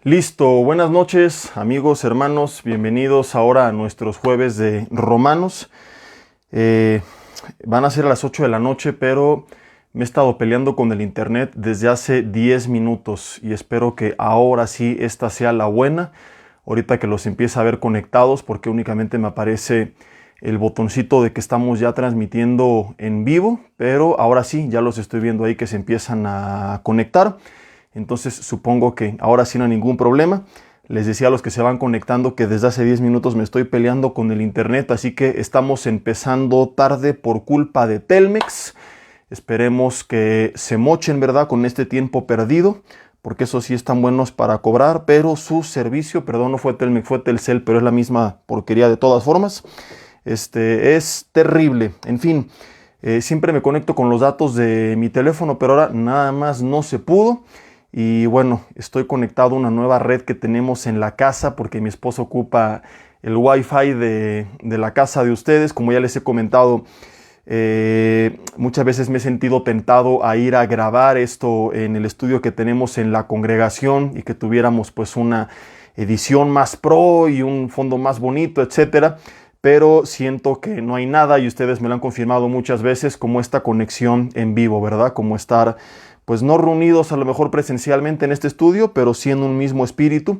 Listo, buenas noches amigos, hermanos, bienvenidos ahora a nuestros jueves de Romanos. Van a ser a las 8 de la noche, pero me he estado peleando con el internet desde hace 10 minutos y espero que ahora sí esta sea la buena, ahorita que los empiece a ver conectados, porque únicamente me aparece el botoncito de que estamos ya transmitiendo en vivo, pero ahora sí, ya los estoy viendo ahí que se empiezan a conectar. Entonces supongo que ahora sí no hay ningún problema. Les decía a los que se van conectando que desde hace 10 minutos me estoy peleando con el internet, así que estamos empezando tarde por culpa de Telmex. Esperemos que se mochen, ¿verdad?, con este tiempo perdido, porque esos sí están buenos para cobrar, pero su servicio, perdón, no fue Telmex, fue Telcel, pero es la misma porquería de todas formas. Es terrible. En fin, siempre me conecto con los datos de mi teléfono, pero ahora nada más no se pudo. Y bueno, estoy conectado a una nueva red que tenemos en la casa porque mi esposo ocupa el Wi-Fi de la casa de ustedes. Como ya les he comentado, muchas veces me he sentido tentado a ir a grabar esto en el estudio que tenemos en la congregación y que tuviéramos pues una edición más pro y un fondo más bonito, etcétera. Pero siento que no hay nada y ustedes me lo han confirmado muchas veces, como esta conexión en vivo, ¿verdad? Como estar pues no reunidos a lo mejor presencialmente en este estudio, pero sí en un mismo espíritu.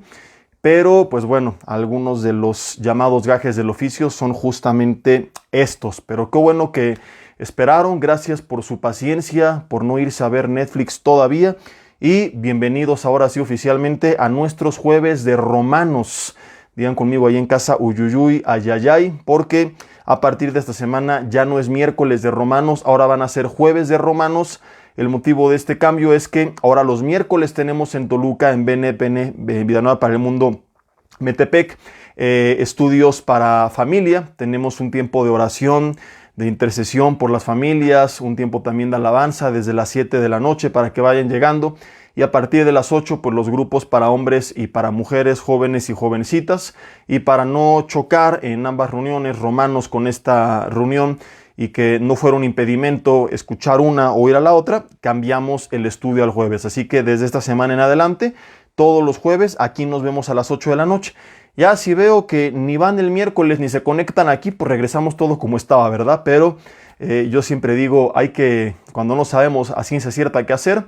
Pero pues bueno, algunos de los llamados gajes del oficio son justamente estos. Pero qué bueno que esperaron, gracias por su paciencia, por no irse a ver Netflix todavía. Y bienvenidos ahora sí oficialmente a nuestros jueves de Romanos. Digan conmigo ahí en casa, uyuyuy, ayayay, porque a partir de esta semana ya no es miércoles de Romanos, ahora van a ser jueves de Romanos. El motivo de este cambio es que ahora los miércoles tenemos en Toluca, en BNPN, Vida Nueva para el Mundo, Metepec, estudios para familia. Tenemos un tiempo de oración, de intercesión por las familias, un tiempo también de alabanza desde las 7 de la noche para que vayan llegando. Y a partir de las 8, pues los grupos para hombres y para mujeres, jóvenes y jovencitas. Y para no chocar en ambas reuniones, Romanos con esta reunión, y que no fuera un impedimento escuchar una o ir a la otra, cambiamos el estudio al jueves. Así que desde esta semana en adelante, todos los jueves, aquí nos vemos a las 8 de la noche. Ya si veo que ni van el miércoles ni se conectan aquí, pues regresamos todo como estaba, ¿verdad? Pero yo siempre digo, hay que, cuando no sabemos a ciencia cierta qué hacer,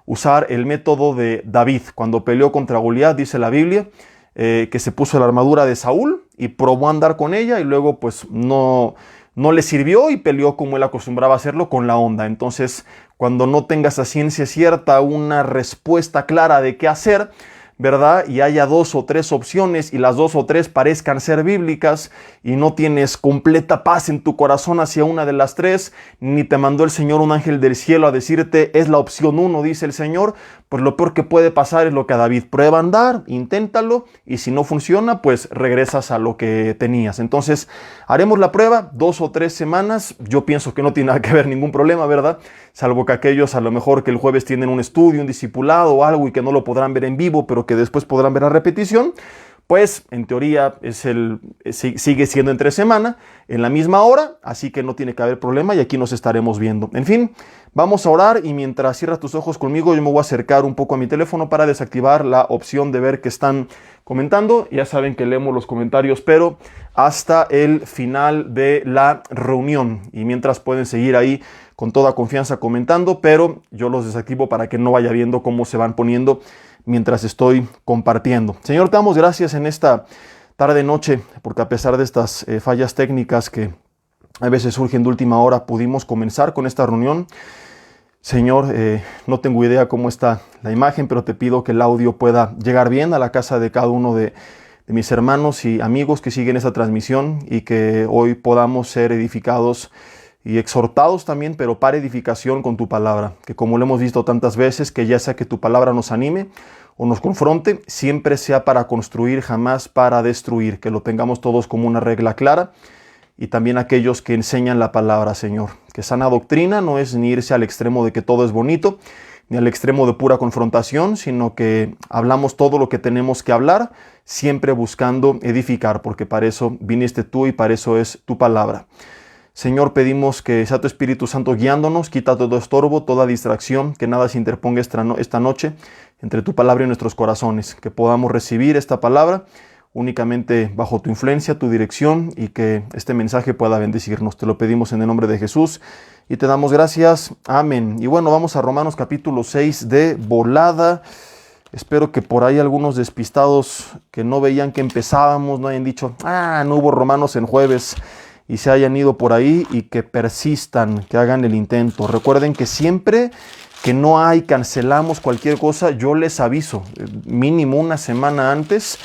usar el método de David. Cuando peleó contra Goliat, dice la Biblia, que se puso la armadura de Saúl y probó a andar con ella y luego pues no le sirvió y peleó como él acostumbraba a hacerlo, con la onda. Entonces, cuando no tengas a ciencia cierta una respuesta clara de qué hacer, ¿verdad?, y haya 2 o 3 opciones y las 2 o 3 parezcan ser bíblicas y no tienes completa paz en tu corazón hacia una de las 3, ni te mandó el Señor un ángel del cielo a decirte es la opción 1, dice el Señor, pues lo peor que puede pasar es lo que a David: prueba a andar, inténtalo, y si no funciona, pues regresas a lo que tenías. Entonces, haremos la prueba 2 o 3 semanas. Yo pienso que no tiene nada que ver, ningún problema, ¿verdad? Salvo que aquellos a lo mejor que el jueves tienen un estudio, un discipulado o algo y que no lo podrán ver en vivo, pero que después podrán ver la repetición, pues en teoría sigue siendo entre semana, en la misma hora, así que no tiene que haber problema y aquí nos estaremos viendo. En fin, vamos a orar y mientras cierras tus ojos conmigo, yo me voy a acercar un poco a mi teléfono para desactivar la opción de ver que están comentando. Ya saben que leemos los comentarios, pero hasta el final de la reunión. Y mientras pueden seguir ahí con toda confianza comentando, pero yo los desactivo para que no vaya viendo cómo se van poniendo mientras estoy compartiendo. Señor, te damos gracias en esta tarde-noche, porque a pesar de estas fallas técnicas que a veces surgen de última hora, pudimos comenzar con esta reunión. Señor, no tengo idea cómo está la imagen, pero te pido que el audio pueda llegar bien a la casa de cada uno de mis hermanos y amigos que siguen esta transmisión y que hoy podamos ser edificados y exhortados también, pero para edificación con tu palabra, que como lo hemos visto tantas veces, que ya sea que tu palabra nos anime o nos confronte, siempre sea para construir, jamás para destruir, que lo tengamos todos como una regla clara, y también aquellos que enseñan la palabra, Señor, que sana doctrina no es ni irse al extremo de que todo es bonito, ni al extremo de pura confrontación, sino que hablamos todo lo que tenemos que hablar, siempre buscando edificar, porque para eso viniste tú y para eso es tu palabra. Señor, pedimos que sea tu Espíritu Santo guiándonos, quita todo estorbo, toda distracción, que nada se interponga esta noche entre tu palabra y nuestros corazones, que podamos recibir esta palabra únicamente bajo tu influencia, tu dirección, y que este mensaje pueda bendecirnos. Te lo pedimos en el nombre de Jesús y te damos gracias. Amén. Y bueno, vamos a Romanos capítulo 6 de volada. Espero que por ahí algunos despistados que no veían que empezábamos no hayan dicho, no hubo Romanos en jueves, y se hayan ido por ahí, y que persistan, que hagan el intento. Recuerden que siempre que no cancelamos cualquier cosa, yo les aviso, mínimo una semana antes,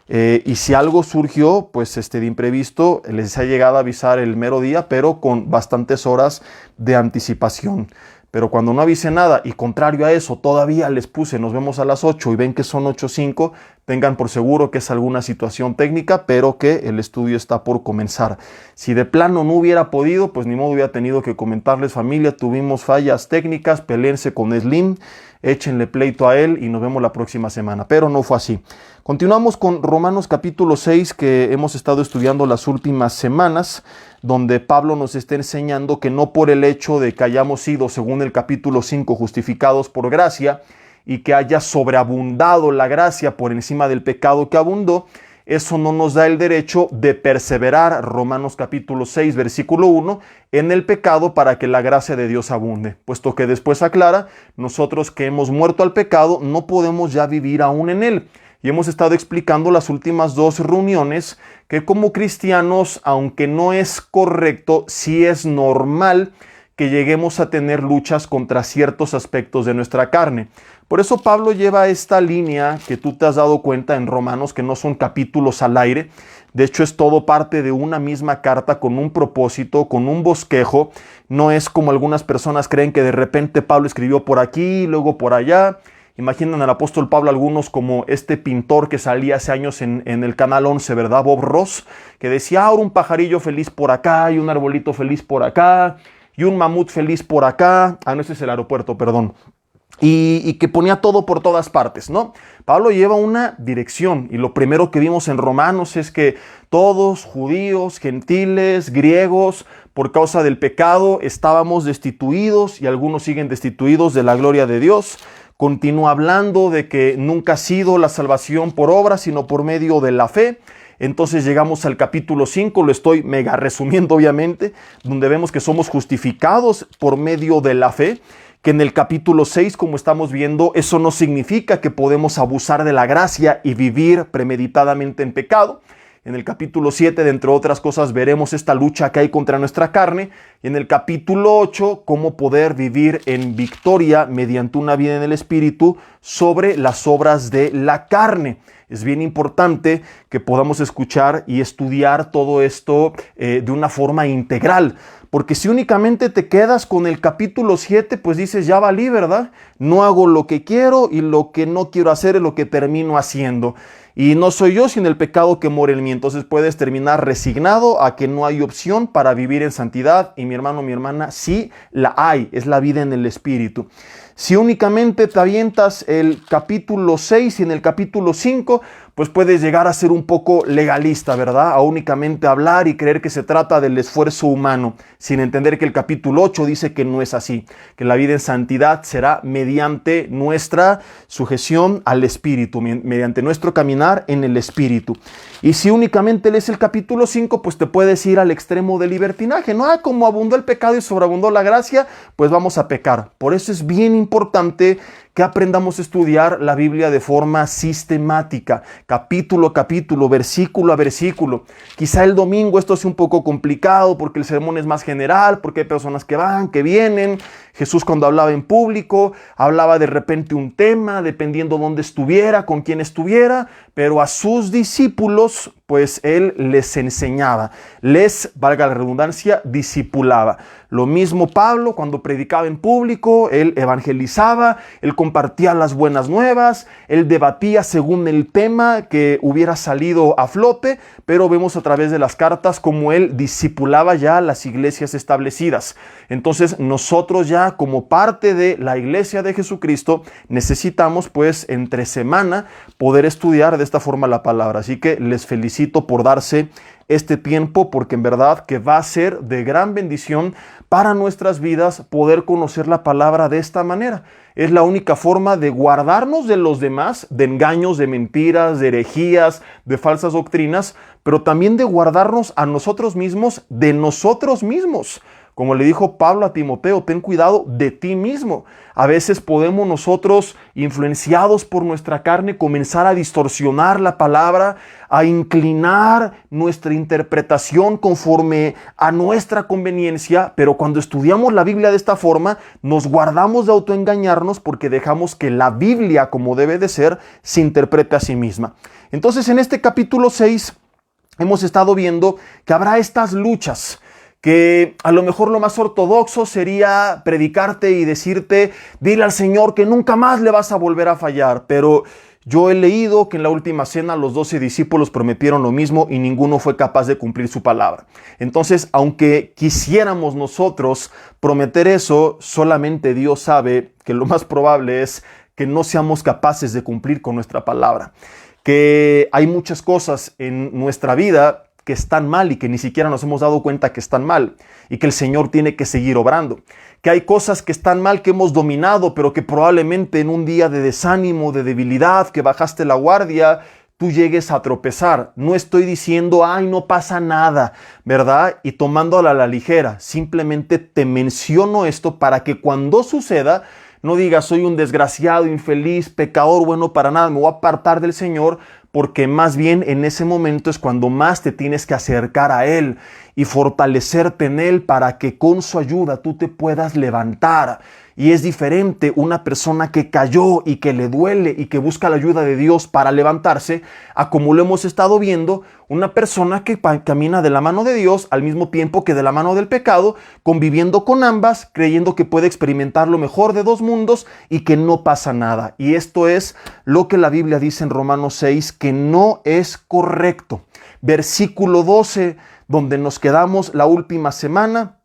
y si algo surgió, pues de imprevisto, les ha llegado a avisar el mero día, pero con bastantes horas de anticipación. Pero cuando no avise nada y contrario a eso, todavía les puse, nos vemos a las 8 y ven que son 8:05, tengan por seguro que es alguna situación técnica, pero que el estudio está por comenzar. Si de plano no hubiera podido, pues ni modo, hubiera tenido que comentarles, familia, tuvimos fallas técnicas, peleense con Slim, échenle pleito a él y nos vemos la próxima semana. Pero no fue así. Continuamos con Romanos capítulo 6, que hemos estado estudiando las últimas semanas, donde Pablo nos está enseñando que no por el hecho de que hayamos sido, según el capítulo 5, justificados por gracia, y que haya sobreabundado la gracia por encima del pecado que abundó, eso no nos da el derecho de perseverar, Romanos capítulo 6, versículo 1, en el pecado para que la gracia de Dios abunde. Puesto que después aclara, nosotros que hemos muerto al pecado, no podemos ya vivir aún en él. Y hemos estado explicando las últimas 2 reuniones que como cristianos, aunque no es correcto, sí es normal que lleguemos a tener luchas contra ciertos aspectos de nuestra carne. Por eso Pablo lleva esta línea que tú te has dado cuenta en Romanos, que no son capítulos al aire. De hecho, es todo parte de una misma carta con un propósito, con un bosquejo. No es como algunas personas creen que de repente Pablo escribió por aquí, luego por allá. Imaginan al apóstol Pablo algunos como este pintor que salía hace años en el Canal 11, ¿verdad? Bob Ross, que decía, ahora un pajarillo feliz por acá y un arbolito feliz por acá y un mamut feliz por acá. No, ese es el aeropuerto, perdón. Y que ponía todo por todas partes, ¿no? Pablo lleva una dirección, y lo primero que vimos en Romanos es que todos, judíos, gentiles, griegos, por causa del pecado, estábamos destituidos, y algunos siguen destituidos de la gloria de Dios. Continúa hablando de que nunca ha sido la salvación por obra, sino por medio de la fe. Entonces llegamos al capítulo 5, lo estoy mega resumiendo obviamente, donde vemos que somos justificados por medio de la fe, que en el capítulo 6, como estamos viendo, eso no significa que podemos abusar de la gracia y vivir premeditadamente en pecado. En el capítulo 7, de entre otras cosas, veremos esta lucha que hay contra nuestra carne. Y en el capítulo 8, cómo poder vivir en victoria mediante una vida en el Espíritu sobre las obras de la carne. Es bien importante que podamos escuchar y estudiar todo esto de una forma integral. Porque si únicamente te quedas con el capítulo 7, pues dices, ya valí, ¿verdad? No hago lo que quiero y lo que no quiero hacer es lo que termino haciendo. Y no soy yo, sino el pecado que mora en mí. Entonces puedes terminar resignado a que no hay opción para vivir en santidad. Y mi hermano, mi hermana, sí la hay. Es la vida en el Espíritu. Si únicamente te avientas el capítulo 6 y en el capítulo 5, pues puedes llegar a ser un poco legalista, ¿verdad? A únicamente hablar y creer que se trata del esfuerzo humano, sin entender que el capítulo 8 dice que no es así, que la vida en santidad será mediante nuestra sujeción al Espíritu, mediante nuestro caminar en el Espíritu. Y si únicamente lees el capítulo 5, pues te puedes ir al extremo del libertinaje, ¿no? Como abundó el pecado y sobreabundó la gracia, pues vamos a pecar. Por eso es bien importante que aprendamos a estudiar la Biblia de forma sistemática, capítulo a capítulo, versículo a versículo. Quizá el domingo esto sea un poco complicado porque el sermón es más general, porque hay personas que van, que vienen. Jesús, cuando hablaba en público, hablaba de repente un tema, dependiendo dónde estuviera, con quién estuviera, pero a sus discípulos, pues él les enseñaba, valga la redundancia, discipulaba. Lo mismo Pablo, cuando predicaba en público, él evangelizaba, él compartía las buenas nuevas, él debatía según el tema que hubiera salido a flote, pero vemos a través de las cartas cómo él discipulaba ya las iglesias establecidas. Entonces nosotros ya ya como parte de la iglesia de Jesucristo, necesitamos pues entre semana poder estudiar de esta forma la palabra. Así que les felicito por darse este tiempo, porque en verdad que va a ser de gran bendición para nuestras vidas poder conocer la palabra de esta manera. Es la única forma de guardarnos de los demás, de engaños, de mentiras, de herejías, de falsas doctrinas, pero también de guardarnos a nosotros mismos de nosotros mismos. Como le dijo Pablo a Timoteo, ten cuidado de ti mismo. A veces podemos nosotros, influenciados por nuestra carne, comenzar a distorsionar la palabra, a inclinar nuestra interpretación conforme a nuestra conveniencia, pero cuando estudiamos la Biblia de esta forma, nos guardamos de autoengañarnos porque dejamos que la Biblia, como debe de ser, se interprete a sí misma. Entonces, en este capítulo 6 hemos estado viendo que habrá estas luchas, que a lo mejor lo más ortodoxo sería predicarte y decirte, dile al Señor que nunca más le vas a volver a fallar, pero yo he leído que en la última cena los 12 discípulos prometieron lo mismo y ninguno fue capaz de cumplir su palabra. Entonces, aunque quisiéramos nosotros prometer eso, solamente Dios sabe que lo más probable es que no seamos capaces de cumplir con nuestra palabra. Que hay muchas cosas en nuestra vida que están mal y que ni siquiera nos hemos dado cuenta que están mal y que el Señor tiene que seguir obrando. Que hay cosas que están mal que hemos dominado, pero que probablemente en un día de desánimo, de debilidad, que bajaste la guardia, tú llegues a tropezar. No estoy diciendo, ay, no pasa nada, ¿verdad? Y tomándola a la ligera. Simplemente te menciono esto para que cuando suceda, no digas, soy un desgraciado, infeliz, pecador, bueno para nada, me voy a apartar del Señor, porque más bien en ese momento es cuando más te tienes que acercar a Él y fortalecerte en Él para que con su ayuda tú te puedas levantar. Y es diferente una persona que cayó y que le duele y que busca la ayuda de Dios para levantarse, a como lo hemos estado viendo, una persona que camina de la mano de Dios al mismo tiempo que de la mano del pecado, conviviendo con ambas, creyendo que puede experimentar lo mejor de dos mundos y que no pasa nada. Y esto es lo que la Biblia dice en Romanos 6, que no es correcto. Versículo 12, donde nos quedamos la última semana,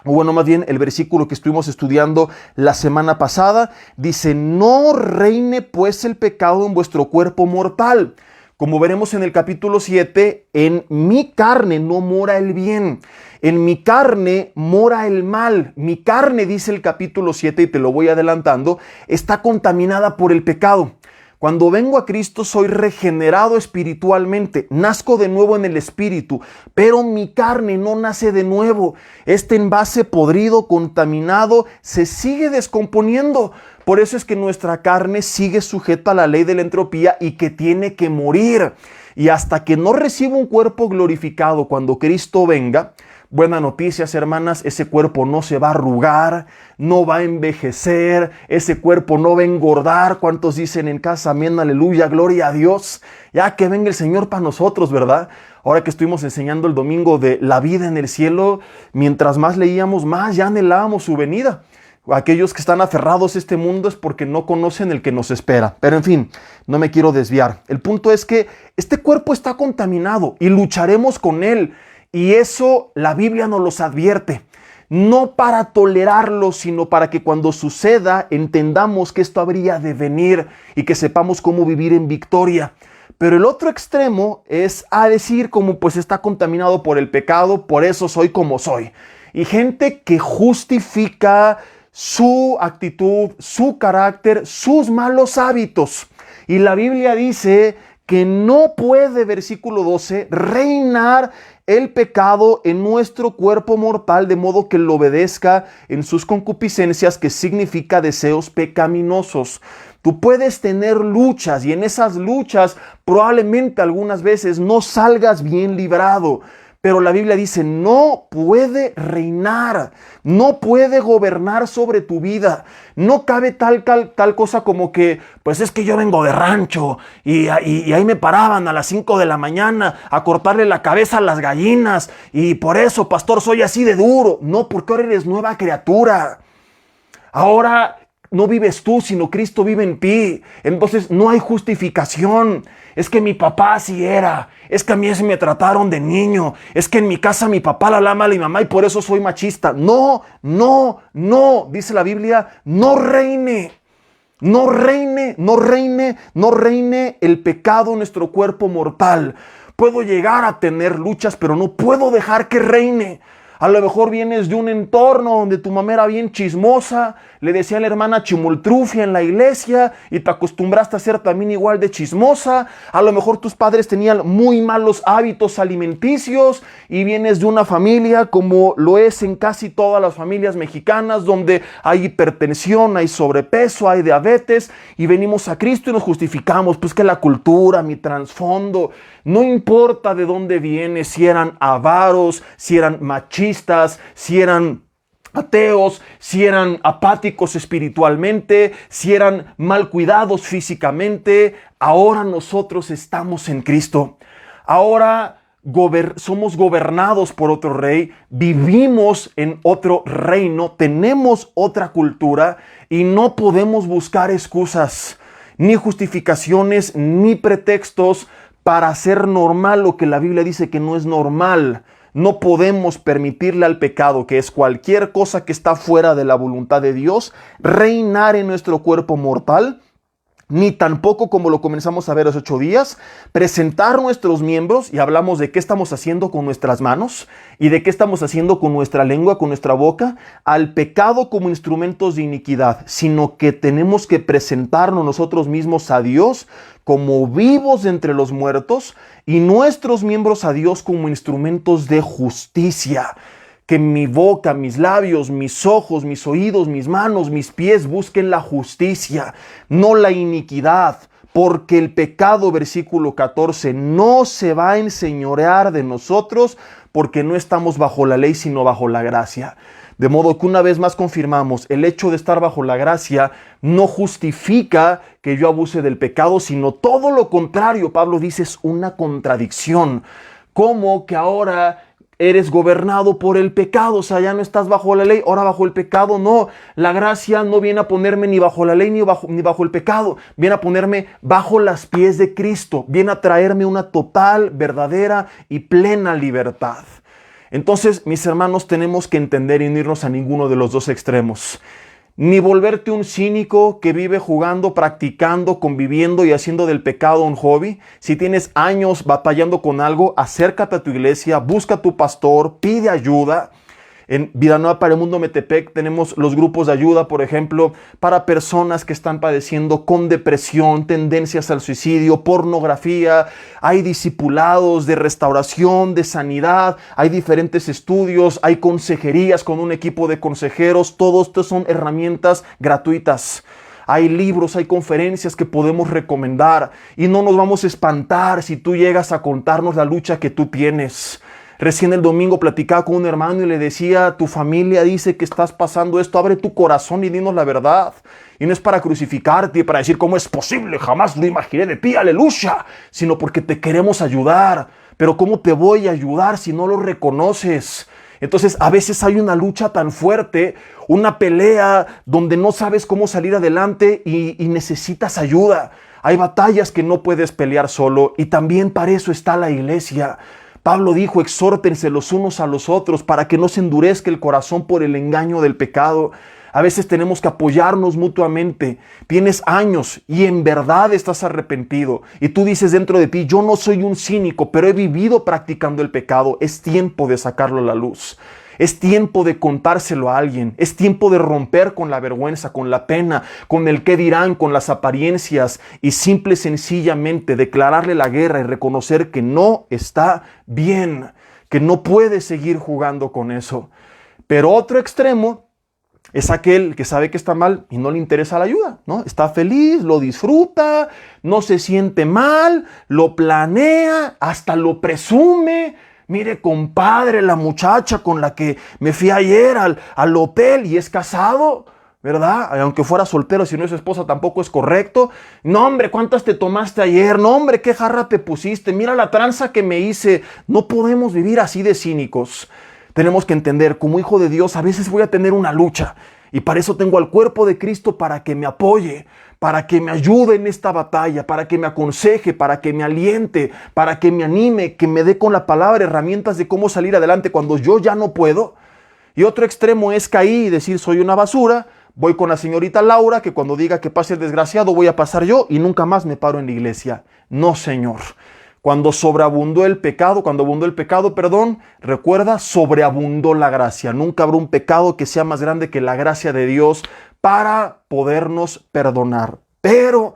o bueno, más bien el versículo que estuvimos estudiando la semana pasada, dice, no reine pues el pecado en vuestro cuerpo mortal. Como veremos en el capítulo 7, en mi carne no mora el bien, en mi carne mora el mal. Mi carne, dice el capítulo 7, y te lo voy adelantando, está contaminada por el pecado. Cuando vengo a Cristo soy regenerado espiritualmente, nazco de nuevo en el espíritu, pero mi carne no nace de nuevo. Este envase podrido, contaminado, se sigue descomponiendo. Por eso es que nuestra carne sigue sujeta a la ley de la entropía y que tiene que morir. Y hasta que no reciba un cuerpo glorificado cuando Cristo venga, buenas noticias, hermanas, ese cuerpo no se va a arrugar, no va a envejecer, ese cuerpo no va a engordar. ¿Cuántos dicen en casa, amén, aleluya, gloria a Dios? Ya que venga el Señor para nosotros, ¿verdad? Ahora que estuvimos enseñando el domingo de la vida en el cielo, mientras más leíamos, más ya anhelábamos su venida. Aquellos que están aferrados a este mundo es porque no conocen el que nos espera. Pero en fin, no me quiero desviar. El punto es que este cuerpo está contaminado y lucharemos con él. Y eso la Biblia nos los advierte, no para tolerarlo, sino para que cuando suceda entendamos que esto habría de venir y que sepamos cómo vivir en victoria. Pero el otro extremo es a decir como pues está contaminado por el pecado, por eso soy como soy. Y gente que justifica su actitud, su carácter, sus malos hábitos. Y la Biblia dice que no puede, versículo 12, reinar el pecado en nuestro cuerpo mortal de modo que lo obedezca en sus concupiscencias, que significa deseos pecaminosos. Tú puedes tener luchas y en esas luchas probablemente algunas veces no salgas bien librado. Pero la Biblia dice, no puede reinar, no puede gobernar sobre tu vida. No cabe tal cosa como que, pues es que yo vengo de rancho y ahí me paraban a las 5 de la mañana a cortarle la cabeza a las gallinas y por eso, pastor, soy así de duro. No, porque ahora eres nueva criatura. Ahora no vives tú, sino Cristo vive en ti. Entonces no hay justificación. Es que mi papá así era. Es que a mí así me trataron de niño. Es que en mi casa mi papá la ama a mi mamá y por eso soy machista. No, no, no. Dice la Biblia, no reine. No reine, no reine, no reine el pecado en nuestro cuerpo mortal. Puedo llegar a tener luchas, pero no puedo dejar que reine. A lo mejor vienes de un entorno donde tu mamá era bien chismosa, le decía a la hermana chimoltrufia en la iglesia y te acostumbraste a ser también igual de chismosa. A lo mejor tus padres tenían muy malos hábitos alimenticios y vienes de una familia como lo es en casi todas las familias mexicanas, donde hay hipertensión, hay sobrepeso, hay diabetes y venimos a Cristo y nos justificamos. Pues que la cultura, mi trasfondo, no importa de dónde vienes, si eran avaros, si eran machistas, si eran ateos, si eran apáticos espiritualmente, si eran mal cuidados físicamente, ahora nosotros estamos en Cristo. Ahora somos gobernados por otro rey, vivimos en otro reino, tenemos otra cultura y no podemos buscar excusas, ni justificaciones, ni pretextos para hacer normal lo que la Biblia dice que no es normal. No podemos permitirle al pecado, que es cualquier cosa que está fuera de la voluntad de Dios, reinar en nuestro cuerpo mortal, ni tampoco, como lo comenzamos a ver hace 8 días, presentar nuestros miembros, y hablamos de qué estamos haciendo con nuestras manos y de qué estamos haciendo con nuestra lengua, con nuestra boca, al pecado como instrumentos de iniquidad, sino que tenemos que presentarnos nosotros mismos a Dios como vivos entre los muertos y nuestros miembros a Dios como instrumentos de justicia. Que mi boca, mis labios, mis ojos, mis oídos, mis manos, mis pies busquen la justicia, no la iniquidad, porque el pecado, versículo 14, no se va a enseñorear de nosotros porque no estamos bajo la ley, sino bajo la gracia. De modo que una vez más confirmamos, el hecho de estar bajo la gracia no justifica que yo abuse del pecado, sino todo lo contrario. Pablo dice, es una contradicción. ¿Cómo que ahora eres gobernado por el pecado? O sea, ya no estás bajo la ley, ahora bajo el pecado. No, la gracia no viene a ponerme ni bajo la ley ni bajo el pecado. Viene a ponerme bajo los pies de Cristo. Viene a traerme una total, verdadera y plena libertad. Entonces, mis hermanos, tenemos que entender y no irnos a ninguno de los dos extremos. Ni volverte un cínico que vive jugando, practicando, conviviendo y haciendo del pecado un hobby. Si tienes años batallando con algo, acércate a tu iglesia, busca a tu pastor, pide ayuda. En Vida Nueva para el Mundo Metepec tenemos los grupos de ayuda, por ejemplo, para personas que están padeciendo con depresión, tendencias al suicidio, pornografía. Hay discipulados de restauración, de sanidad, hay diferentes estudios, hay consejerías con un equipo de consejeros. Todos estos son herramientas gratuitas. Hay libros, hay conferencias que podemos recomendar y no nos vamos a espantar si tú llegas a contarnos la lucha que tú tienes. Recién el domingo platicaba con un hermano y le decía, tu familia dice que estás pasando esto, abre tu corazón y dinos la verdad. Y no es para crucificarte y para decir cómo es posible, jamás lo imaginé de ti, aleluya, sino porque te queremos ayudar. Pero ¿cómo te voy a ayudar si no lo reconoces? Entonces a veces hay una lucha tan fuerte, una pelea donde no sabes cómo salir adelante y necesitas ayuda. Hay batallas que no puedes pelear solo y también para eso está la iglesia. Pablo dijo, exhórtense los unos a los otros para que no se endurezca el corazón por el engaño del pecado. A veces tenemos que apoyarnos mutuamente. Tienes años y en verdad estás arrepentido. Y tú dices dentro de ti, yo no soy un cínico, pero he vivido practicando el pecado. Es tiempo de sacarlo a la luz. Es tiempo de contárselo a alguien. Es tiempo de romper con la vergüenza, con la pena, con el qué dirán, con las apariencias y simple y sencillamente declararle la guerra y reconocer que no está bien, que no puede seguir jugando con eso. Pero otro extremo es aquel que sabe que está mal y no le interesa la ayuda, ¿no? Está feliz, lo disfruta, no se siente mal, lo planea, hasta lo presume. Mire, compadre, la muchacha con la que me fui ayer al hotel y es casado, ¿verdad? Aunque fuera soltero, si no es esposa tampoco es correcto. No, hombre, ¿cuántas te tomaste ayer? No, hombre, ¿qué jarra te pusiste? Mira la tranza que me hice. No podemos vivir así de cínicos. Tenemos que entender, como hijo de Dios, a veces voy a tener una lucha. Y para eso tengo al cuerpo de Cristo, para que me apoye, para que me ayude en esta batalla, para que me aconseje, para que me aliente, para que me anime, que me dé con la palabra herramientas de cómo salir adelante cuando yo ya no puedo. Y otro extremo es caer y decir soy una basura, voy con la señorita Laura, que cuando diga que pase el desgraciado voy a pasar yo y nunca más me paro en la iglesia. No, Señor. Cuando abundó el pecado, recuerda, sobreabundó la gracia. Nunca habrá un pecado que sea más grande que la gracia de Dios para podernos perdonar. Pero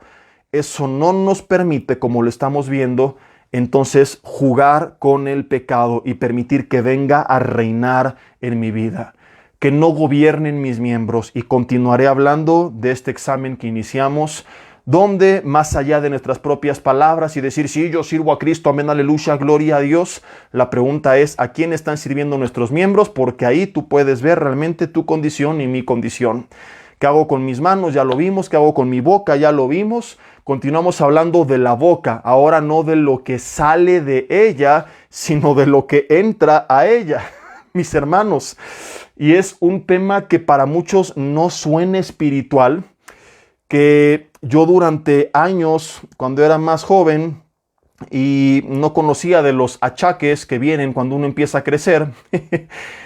eso no nos permite, como lo estamos viendo, entonces jugar con el pecado y permitir que venga a reinar en mi vida, que no gobiernen mis miembros. Y continuaré hablando de este examen que iniciamos, donde más allá de nuestras propias palabras y decir, sí, yo sirvo a Cristo, amén, aleluya, gloria a Dios, la pregunta es, ¿a quién están sirviendo nuestros miembros? Porque ahí tú puedes ver realmente tu condición y mi condición. ¿Qué hago con mis manos? Ya lo vimos. ¿Qué hago con mi boca? Ya lo vimos. Continuamos hablando de la boca, ahora no de lo que sale de ella, sino de lo que entra a ella, mis hermanos. Y es un tema que para muchos no suena espiritual, que yo durante años, cuando era más joven y no conocía de los achaques que vienen cuando uno empieza a crecer,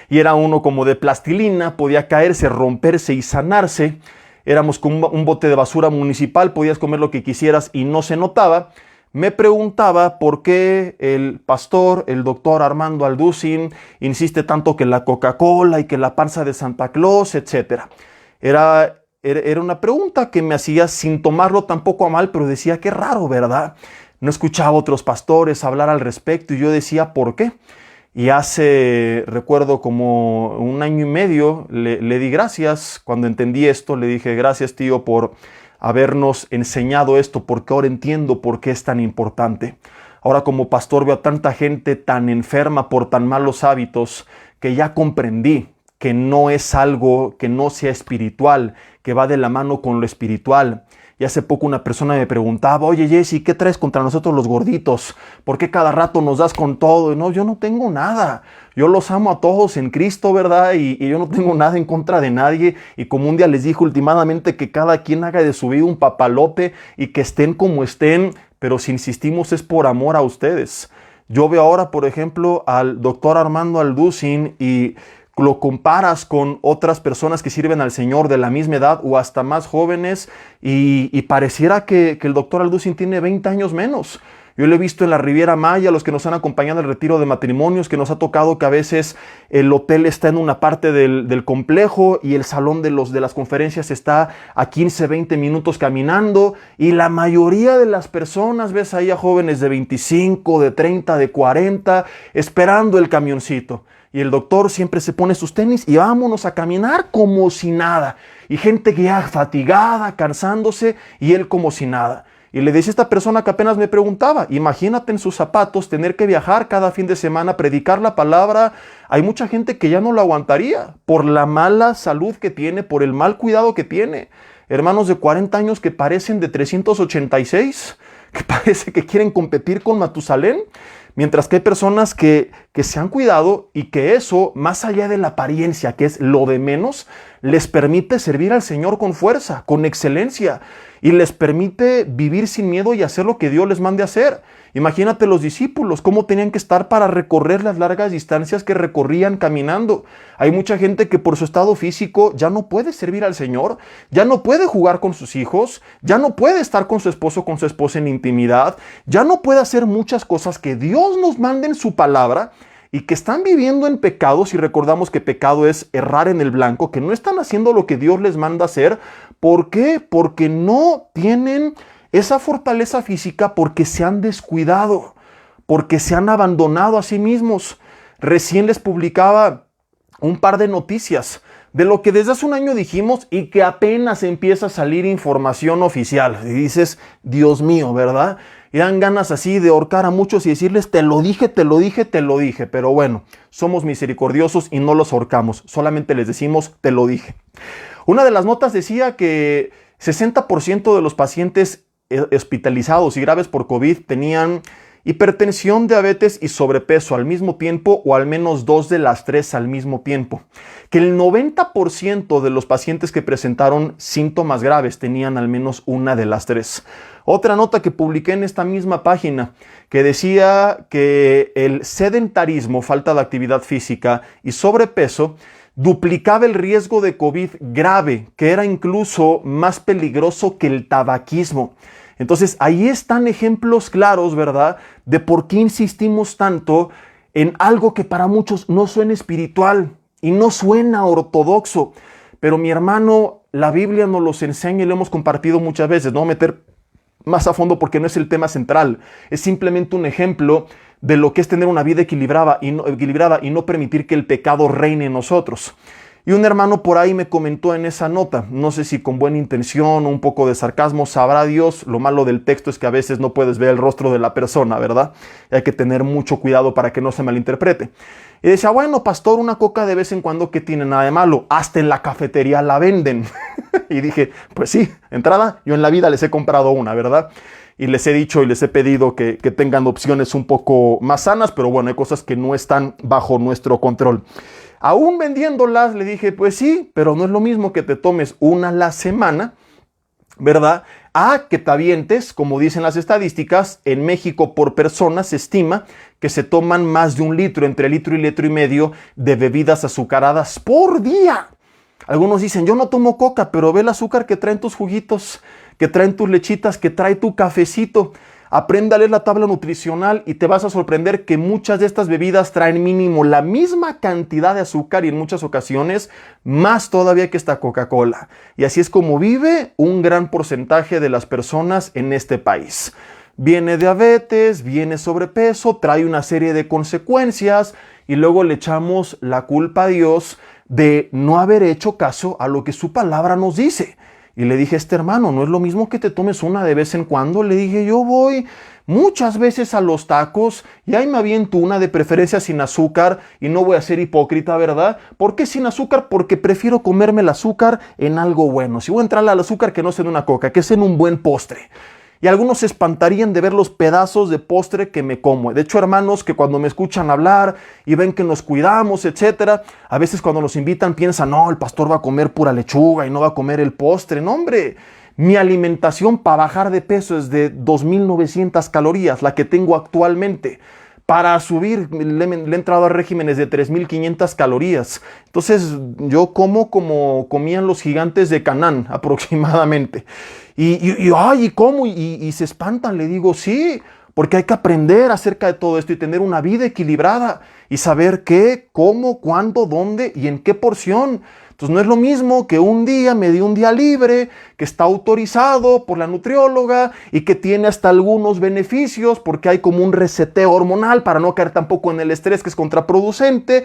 y era uno como de plastilina, podía caerse, romperse y sanarse. Éramos como un bote de basura municipal, podías comer lo que quisieras y no se notaba. Me preguntaba por qué el pastor, el doctor Armando Alducin, insiste tanto que la Coca-Cola y que la panza de Santa Claus, etc. Era una pregunta que me hacía sin tomarlo tampoco a mal, pero decía, qué raro, ¿verdad? No escuchaba a otros pastores hablar al respecto y yo decía, ¿por qué? Y recuerdo como 1 año y medio, le di gracias. Cuando entendí esto, le dije, gracias tío por habernos enseñado esto, porque ahora entiendo por qué es tan importante. Ahora como pastor veo a tanta gente tan enferma por tan malos hábitos que ya comprendí que no es algo que no sea espiritual, que va de la mano con lo espiritual. Y hace poco una persona me preguntaba, oye Jesse, ¿qué traes contra nosotros los gorditos? ¿Por qué cada rato nos das con todo? Y no, yo no tengo nada. Yo los amo a todos en Cristo, ¿verdad? Y yo no tengo nada en contra de nadie. Y como un día les dije últimamente, que cada quien haga de su vida un papalote y que estén como estén, pero si insistimos es por amor a ustedes. Yo veo ahora, por ejemplo, al doctor Armando Alducin y lo comparas con otras personas que sirven al Señor de la misma edad o hasta más jóvenes y pareciera que el doctor Alducin tiene 20 años menos. Yo lo he visto en la Riviera Maya, los que nos han acompañado al retiro de matrimonios, que nos ha tocado que a veces el hotel está en una parte del complejo y el salón de las conferencias está a 15, 20 minutos caminando, y la mayoría de las personas, ves ahí a jóvenes de 25, de 30, de 40, esperando el camioncito. Y el doctor siempre se pone sus tenis y vámonos a caminar como si nada. Y gente que ya fatigada, cansándose, y él como si nada. Y le decía a esta persona que apenas me preguntaba, imagínate en sus zapatos tener que viajar cada fin de semana, predicar la palabra. Hay mucha gente que ya no lo aguantaría por la mala salud que tiene, por el mal cuidado que tiene. Hermanos de 40 años que parecen de 386, que parece que quieren competir con Matusalén. Mientras que hay personas que se han cuidado y que eso, más allá de la apariencia, que es lo de menos, les permite servir al Señor con fuerza, con excelencia, y les permite vivir sin miedo y hacer lo que Dios les mande hacer. Imagínate los discípulos, cómo tenían que estar para recorrer las largas distancias que recorrían caminando. Hay mucha gente que por su estado físico ya no puede servir al Señor, ya no puede jugar con sus hijos, ya no puede estar con su esposo, con su esposa en intimidad, ya no puede hacer muchas cosas que Dios nos manda en su palabra, y que están viviendo en pecado. Si recordamos que pecado es errar en el blanco, que no están haciendo lo que Dios les manda hacer. ¿Por qué? Porque no tienen esa fortaleza física, porque se han descuidado, porque se han abandonado a sí mismos. Recién les publicaba un par de noticias de lo que desde hace 1 año dijimos y que apenas empieza a salir información oficial. Y dices, Dios mío, ¿verdad? Y dan ganas así de ahorcar a muchos y decirles, te lo dije, te lo dije, te lo dije. Pero bueno, somos misericordiosos y no los ahorcamos. Solamente les decimos, te lo dije. Una de las notas decía que 60% de los pacientes hospitalizados y graves por COVID tenían hipertensión, diabetes y sobrepeso al mismo tiempo o al menos 2 de las 3 al mismo tiempo. Que el 90% de los pacientes que presentaron síntomas graves tenían al menos una de las 3. Otra nota que publiqué en esta misma página que decía que el sedentarismo, falta de actividad física y sobrepeso duplicaba el riesgo de COVID grave, que era incluso más peligroso que el tabaquismo. Entonces, ahí están ejemplos claros, ¿verdad?, de por qué insistimos tanto en algo que para muchos no suena espiritual y no suena ortodoxo. Pero mi hermano, la Biblia nos los enseña y lo hemos compartido muchas veces. No voy a meter más a fondo porque no es el tema central. Es simplemente un ejemplo de lo que es tener una vida equilibrada y no permitir que el pecado reine en nosotros. Y un hermano por ahí me comentó en esa nota, no sé si con buena intención o un poco de sarcasmo, sabrá Dios. Lo malo del texto es que a veces no puedes ver el rostro de la persona, ¿verdad? Y hay que tener mucho cuidado para que no se malinterprete. Y decía, bueno, pastor, una coca de vez en cuando, ¿qué tiene nada de malo? Hasta en la cafetería la venden. Y dije, pues sí, entrada, yo en la vida les he comprado una, ¿verdad? Y les he dicho y les he pedido que tengan opciones un poco más sanas, pero bueno, hay cosas que no están bajo nuestro control. Aún vendiéndolas, le dije, pues sí, pero no es lo mismo que te tomes una a la semana, ¿verdad? A que te avientes, como dicen las estadísticas, en México por persona se estima que se toman más de 1 litro, entre litro y litro y medio de bebidas azucaradas por día. Algunos dicen, yo no tomo coca, pero ve el azúcar que traen tus juguitos, que traen tus lechitas, que trae tu cafecito. Aprende a leer la tabla nutricional y te vas a sorprender que muchas de estas bebidas traen mínimo la misma cantidad de azúcar y en muchas ocasiones más todavía que esta Coca-Cola. Y así es como vive un gran porcentaje de las personas en este país. Viene diabetes, viene sobrepeso, trae una serie de consecuencias y luego le echamos la culpa a Dios de no haber hecho caso a lo que su palabra nos dice. Y le dije, hermano, no es lo mismo que te tomes una de vez en cuando. Le dije, yo voy muchas veces a los tacos y ahí me aviento una, de preferencia sin azúcar, y no voy a ser hipócrita, ¿verdad? ¿Por qué sin azúcar? Porque prefiero comerme el azúcar en algo bueno. Si voy a entrarle al azúcar, que no sea en una coca, que sea en un buen postre. Y algunos se espantarían de ver los pedazos de postre que me como. De hecho, hermanos, que cuando me escuchan hablar y ven que nos cuidamos, etcétera, a veces cuando nos invitan piensan, no, el pastor va a comer pura lechuga y no va a comer el postre. No, hombre, mi alimentación para bajar de peso es de 2.900 calorías, la que tengo actualmente. Para subir, le he entrado a regímenes de 3.500 calorías. Entonces, yo como comían los gigantes de Canaán, aproximadamente. ¿Y cómo? Y se espantan. Le digo, sí, porque hay que aprender acerca de todo esto y tener una vida equilibrada y saber qué, cómo, cuándo, dónde y en qué porción. Entonces no es lo mismo que un día me di un día libre, que está autorizado por la nutrióloga y que tiene hasta algunos beneficios porque hay como un reseteo hormonal para no caer tampoco en el estrés, que es contraproducente,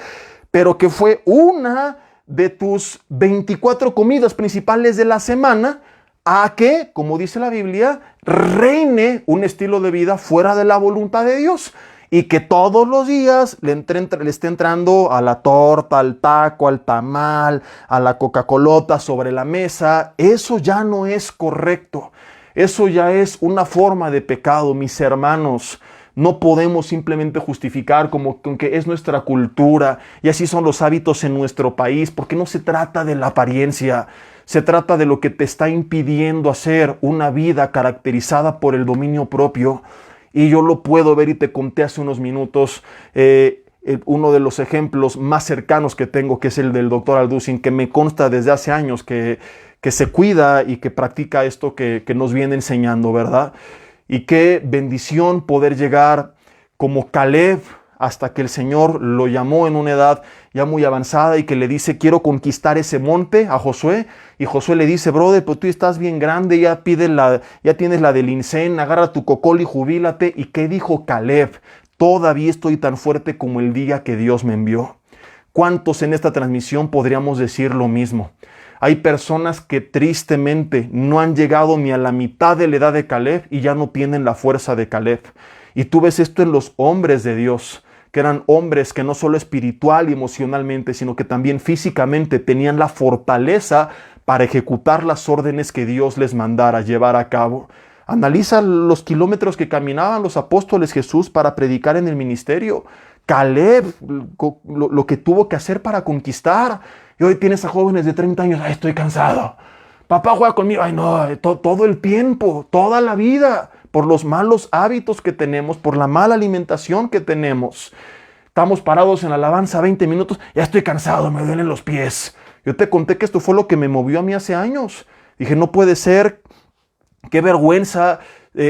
pero que fue una de tus 24 comidas principales de la semana, a que, como dice la Biblia, reine un estilo de vida fuera de la voluntad de Dios. Y que todos los días le esté entrando a la torta, al taco, al tamal, a la Coca-Colota sobre la mesa. Eso ya no es correcto. Eso ya es una forma de pecado, mis hermanos. No podemos simplemente justificar como que es nuestra cultura y así son los hábitos en nuestro país, porque no se trata de la apariencia. Se trata de lo que te está impidiendo hacer una vida caracterizada por el dominio propio. Y yo lo puedo ver y te conté hace unos minutos uno de los ejemplos más cercanos que tengo, que es el del doctor Alducin, que me consta desde hace años que se cuida y que practica esto que nos viene enseñando, ¿verdad? Y qué bendición poder llegar como Caleb hasta que el Señor lo llamó en una edad ya muy avanzada y que le dice, quiero conquistar ese monte a Josué. Y Josué le dice, brother, pues tú estás bien grande, ya tienes la del Incén, agarra tu cocol y jubílate. ¿Y qué dijo Caleb? Todavía estoy tan fuerte como el día que Dios me envió. ¿Cuántos en esta transmisión podríamos decir lo mismo? Hay personas que tristemente no han llegado ni a la mitad de la edad de Caleb y ya no tienen la fuerza de Caleb. Y tú ves esto en los hombres de Dios, que eran hombres que no solo espiritual y emocionalmente, sino que también físicamente tenían la fortaleza para ejecutar las órdenes que Dios les mandara llevar a cabo. Analiza los kilómetros que caminaban los apóstoles Jesús para predicar en el ministerio. Caleb, lo que tuvo que hacer para conquistar. Y hoy tienes a jóvenes de 30 años, ay, estoy cansado. Papá juega conmigo, ay no, todo el tiempo, toda la vida, por los malos hábitos que tenemos, por la mala alimentación que tenemos. Estamos parados en la alabanza 20 minutos, ya estoy cansado, me duelen los pies. Yo te conté que esto fue lo que me movió a mí hace años. Dije, no puede ser, qué vergüenza,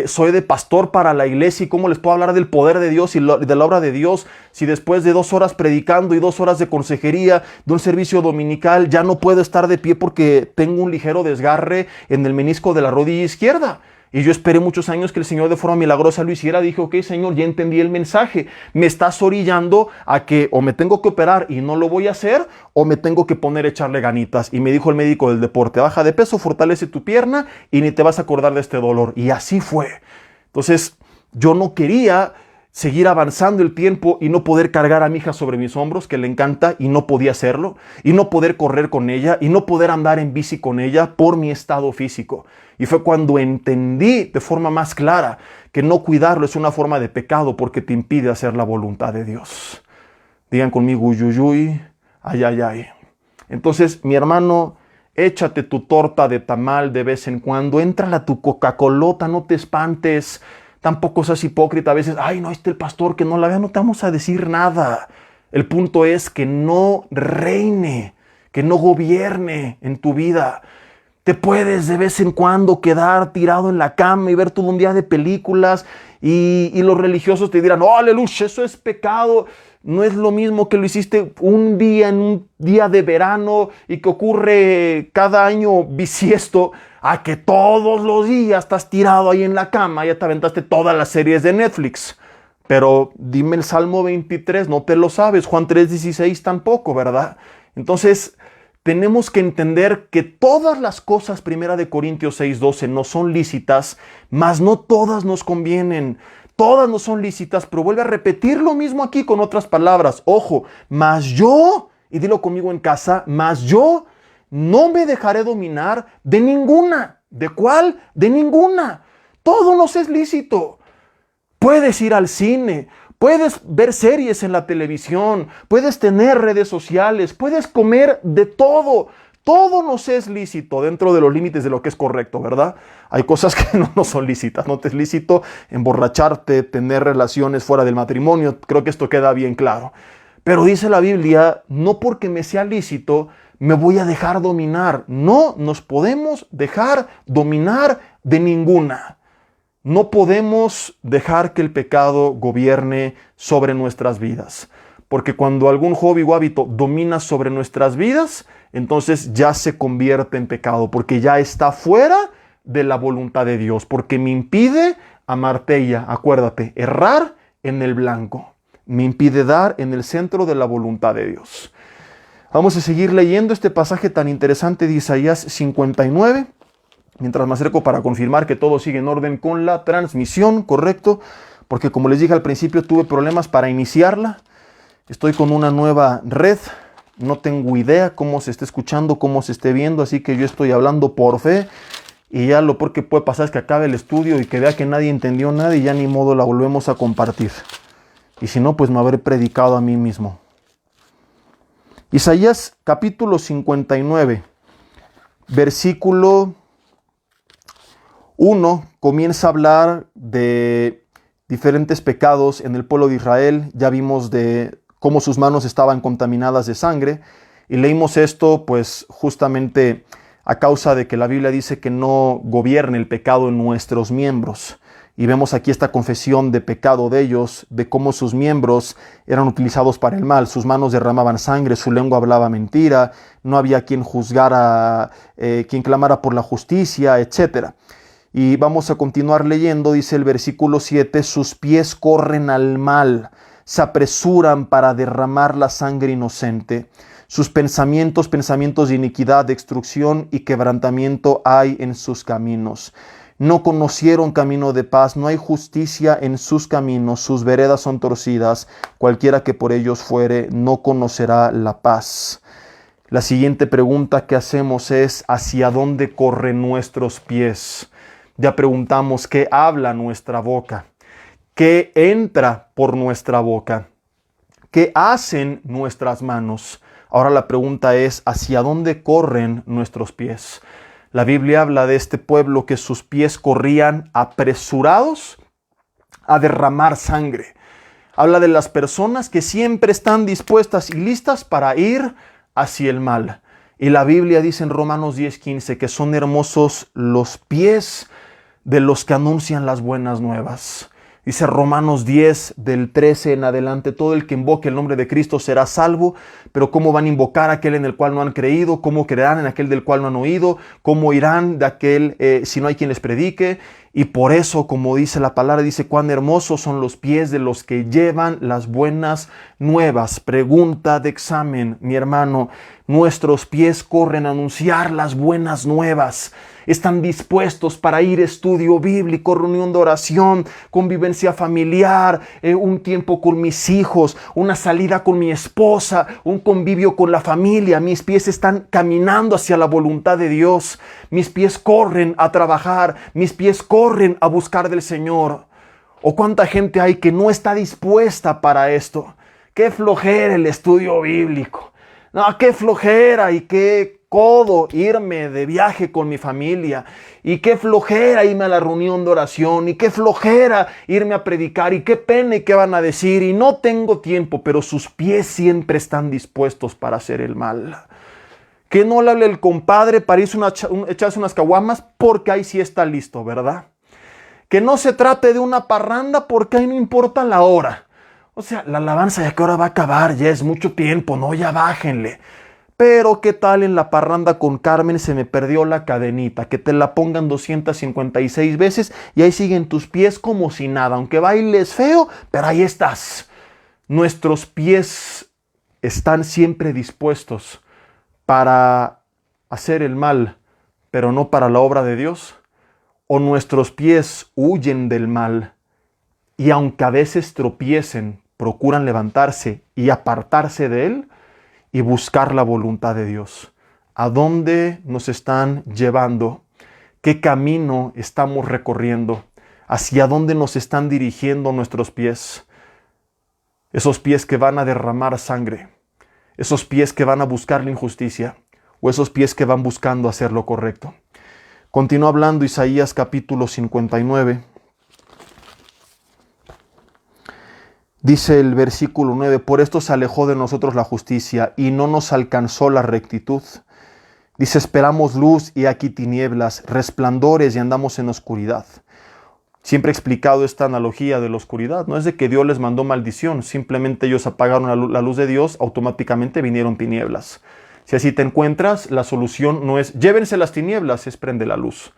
soy de pastor para la iglesia y cómo les puedo hablar del poder de Dios y de la obra de Dios si después de 2 horas predicando y 2 horas de consejería, de un servicio dominical, ya no puedo estar de pie porque tengo un ligero desgarre en el menisco de la rodilla izquierda. Y yo esperé muchos años que el Señor de forma milagrosa lo hiciera. Dije, ok, Señor, ya entendí el mensaje. Me estás orillando a que o me tengo que operar y no lo voy a hacer, o me tengo que poner a echarle ganitas. Y me dijo el médico del deporte, baja de peso, fortalece tu pierna y ni te vas a acordar de este dolor. Y así fue. Entonces, yo no quería seguir avanzando el tiempo y no poder cargar a mi hija sobre mis hombros, que le encanta, y no podía hacerlo, y no poder correr con ella, y no poder andar en bici con ella por mi estado físico. Y fue cuando entendí de forma más clara que no cuidarlo es una forma de pecado porque te impide hacer la voluntad de Dios. Digan conmigo, uy, uy, uy, ay, ay, ay. Entonces, mi hermano, échate tu torta de tamal de vez en cuando, éntrala a tu Coca-Colota, no te espantes. Tampoco seas hipócrita a veces, ay, no, el pastor que no la vea, no te vamos a decir nada. El punto es que no reine, que no gobierne en tu vida. Te puedes de vez en cuando quedar tirado en la cama y ver todo un día de películas y los religiosos te dirán, oh, aleluya, eso es pecado. No es lo mismo que lo hiciste un día en un día de verano y que ocurre cada año bisiesto, a que todos los días estás tirado ahí en la cama, ya te aventaste todas las series de Netflix. Pero dime el Salmo 23, no te lo sabes, Juan 3:16 tampoco, ¿verdad? Entonces, tenemos que entender que todas las cosas, 1 Corintios 6:12, no son lícitas, mas no todas nos convienen. Todas no son lícitas, pero vuelve a repetir lo mismo aquí con otras palabras. Ojo, mas yo, y dilo conmigo en casa, mas yo no me dejaré dominar de ninguna. ¿De cuál? De ninguna. Todo nos es lícito. Puedes ir al cine, puedes ver series en la televisión, puedes tener redes sociales, puedes comer de todo. Todo nos es lícito dentro de los límites de lo que es correcto, ¿verdad? Hay cosas que no son lícitas. No te es lícito emborracharte, tener relaciones fuera del matrimonio. Creo que esto queda bien claro. Pero dice la Biblia, no porque me sea lícito, me voy a dejar dominar. No nos podemos dejar dominar de ninguna. No podemos dejar que el pecado gobierne sobre nuestras vidas. Porque cuando algún hobby o hábito domina sobre nuestras vidas, entonces ya se convierte en pecado, porque ya está fuera de la voluntad de Dios, porque me impide amarte a ella. Acuérdate, errar en el blanco. Me impide dar en el centro de la voluntad de Dios. Vamos a seguir leyendo este pasaje tan interesante de Isaías 59. Mientras me acerco para confirmar que todo sigue en orden con la transmisión, ¿correcto? Porque como les dije al principio, tuve problemas para iniciarla. Estoy con una nueva red. No tengo idea cómo se esté escuchando, cómo se esté viendo, así que yo estoy hablando por fe. Y ya lo peor que puede pasar es que acabe el estudio y que vea que nadie entendió nada y ya ni modo la volvemos a compartir. Y si no, pues me habré predicado a mí mismo. Isaías capítulo 59, versículo 1, comienza a hablar de diferentes pecados en el pueblo de Israel. Ya vimos de cómo sus manos estaban contaminadas de sangre. Y leímos esto pues justamente a causa de que la Biblia dice que no gobierne el pecado en nuestros miembros. Y vemos aquí esta confesión de pecado de ellos, de cómo sus miembros eran utilizados para el mal. Sus manos derramaban sangre, su lengua hablaba mentira, no había quien juzgara, quien clamara por la justicia, etc. Y vamos a continuar leyendo, dice el versículo 7, sus pies corren al mal, se apresuran para derramar la sangre inocente. Sus pensamientos de iniquidad, destrucción y quebrantamiento hay en sus caminos. No conocieron camino de paz, no hay justicia en sus caminos, sus veredas son torcidas, cualquiera que por ellos fuere no conocerá la paz. La siguiente pregunta que hacemos es, ¿hacia dónde corren nuestros pies? Ya preguntamos qué habla nuestra boca, qué entra por nuestra boca, qué hacen nuestras manos. Ahora la pregunta es, ¿hacia dónde corren nuestros pies? La Biblia habla de este pueblo que sus pies corrían apresurados a derramar sangre. Habla de las personas que siempre están dispuestas y listas para ir hacia el mal. Y la Biblia dice en Romanos 10:15 que son hermosos los pies de los que anuncian las buenas nuevas. Dice Romanos 10, del 13 en adelante, todo el que invoque el nombre de Cristo será salvo, pero ¿cómo van a invocar a aquel en el cual no han creído? ¿Cómo creerán en aquel del cual no han oído? ¿Cómo irán de aquel si no hay quien les predique? Y por eso, como dice la palabra, dice, cuán hermosos son los pies de los que llevan las buenas nuevas. Pregunta de examen, mi hermano, nuestros pies corren a anunciar las buenas nuevas. Están dispuestos para ir a estudio bíblico, reunión de oración, convivencia familiar, un tiempo con mis hijos, una salida con mi esposa, un convivio con la familia. Mis pies están caminando hacia la voluntad de Dios. Mis pies corren a trabajar, mis pies corren a buscar del Señor. ¿O cuánta gente hay que no está dispuesta para esto? Qué flojera el estudio bíblico. No, qué flojera y qué codo irme de viaje con mi familia, y qué flojera irme a la reunión de oración, y qué flojera irme a predicar, y qué pena y qué van a decir, y no tengo tiempo, pero sus pies siempre están dispuestos para hacer el mal. Que no le hable el compadre para irse echarse unas caguamas, porque ahí sí está listo, ¿verdad? Que no se trate de una parranda, porque ahí no importa la hora. O sea, la alabanza ya que hora va a acabar, ya es mucho tiempo, no, ya bájenle. Pero ¿qué tal en la parranda con Carmen se me perdió la cadenita? Que te la pongan 256 veces y ahí siguen tus pies como si nada. Aunque bailes feo, pero ahí estás. Nuestros pies están siempre dispuestos para hacer el mal, pero no para la obra de Dios. O nuestros pies huyen del mal y aunque a veces tropiecen, procuran levantarse y apartarse de él y buscar la voluntad de Dios. ¿A dónde nos están llevando? ¿Qué camino estamos recorriendo? ¿Hacia dónde nos están dirigiendo nuestros pies? Esos pies que van a derramar sangre, esos pies que van a buscar la injusticia, o esos pies que van buscando hacer lo correcto. Continúa hablando Isaías capítulo 59. Dice el versículo 9, por esto se alejó de nosotros la justicia y no nos alcanzó la rectitud. Dice, esperamos luz y aquí tinieblas, resplandores y andamos en oscuridad. Siempre he explicado esta analogía de la oscuridad. No es de que Dios les mandó maldición, simplemente ellos apagaron la luz de Dios, automáticamente vinieron tinieblas. Si así te encuentras, la solución no es llévense las tinieblas, es prende la luz.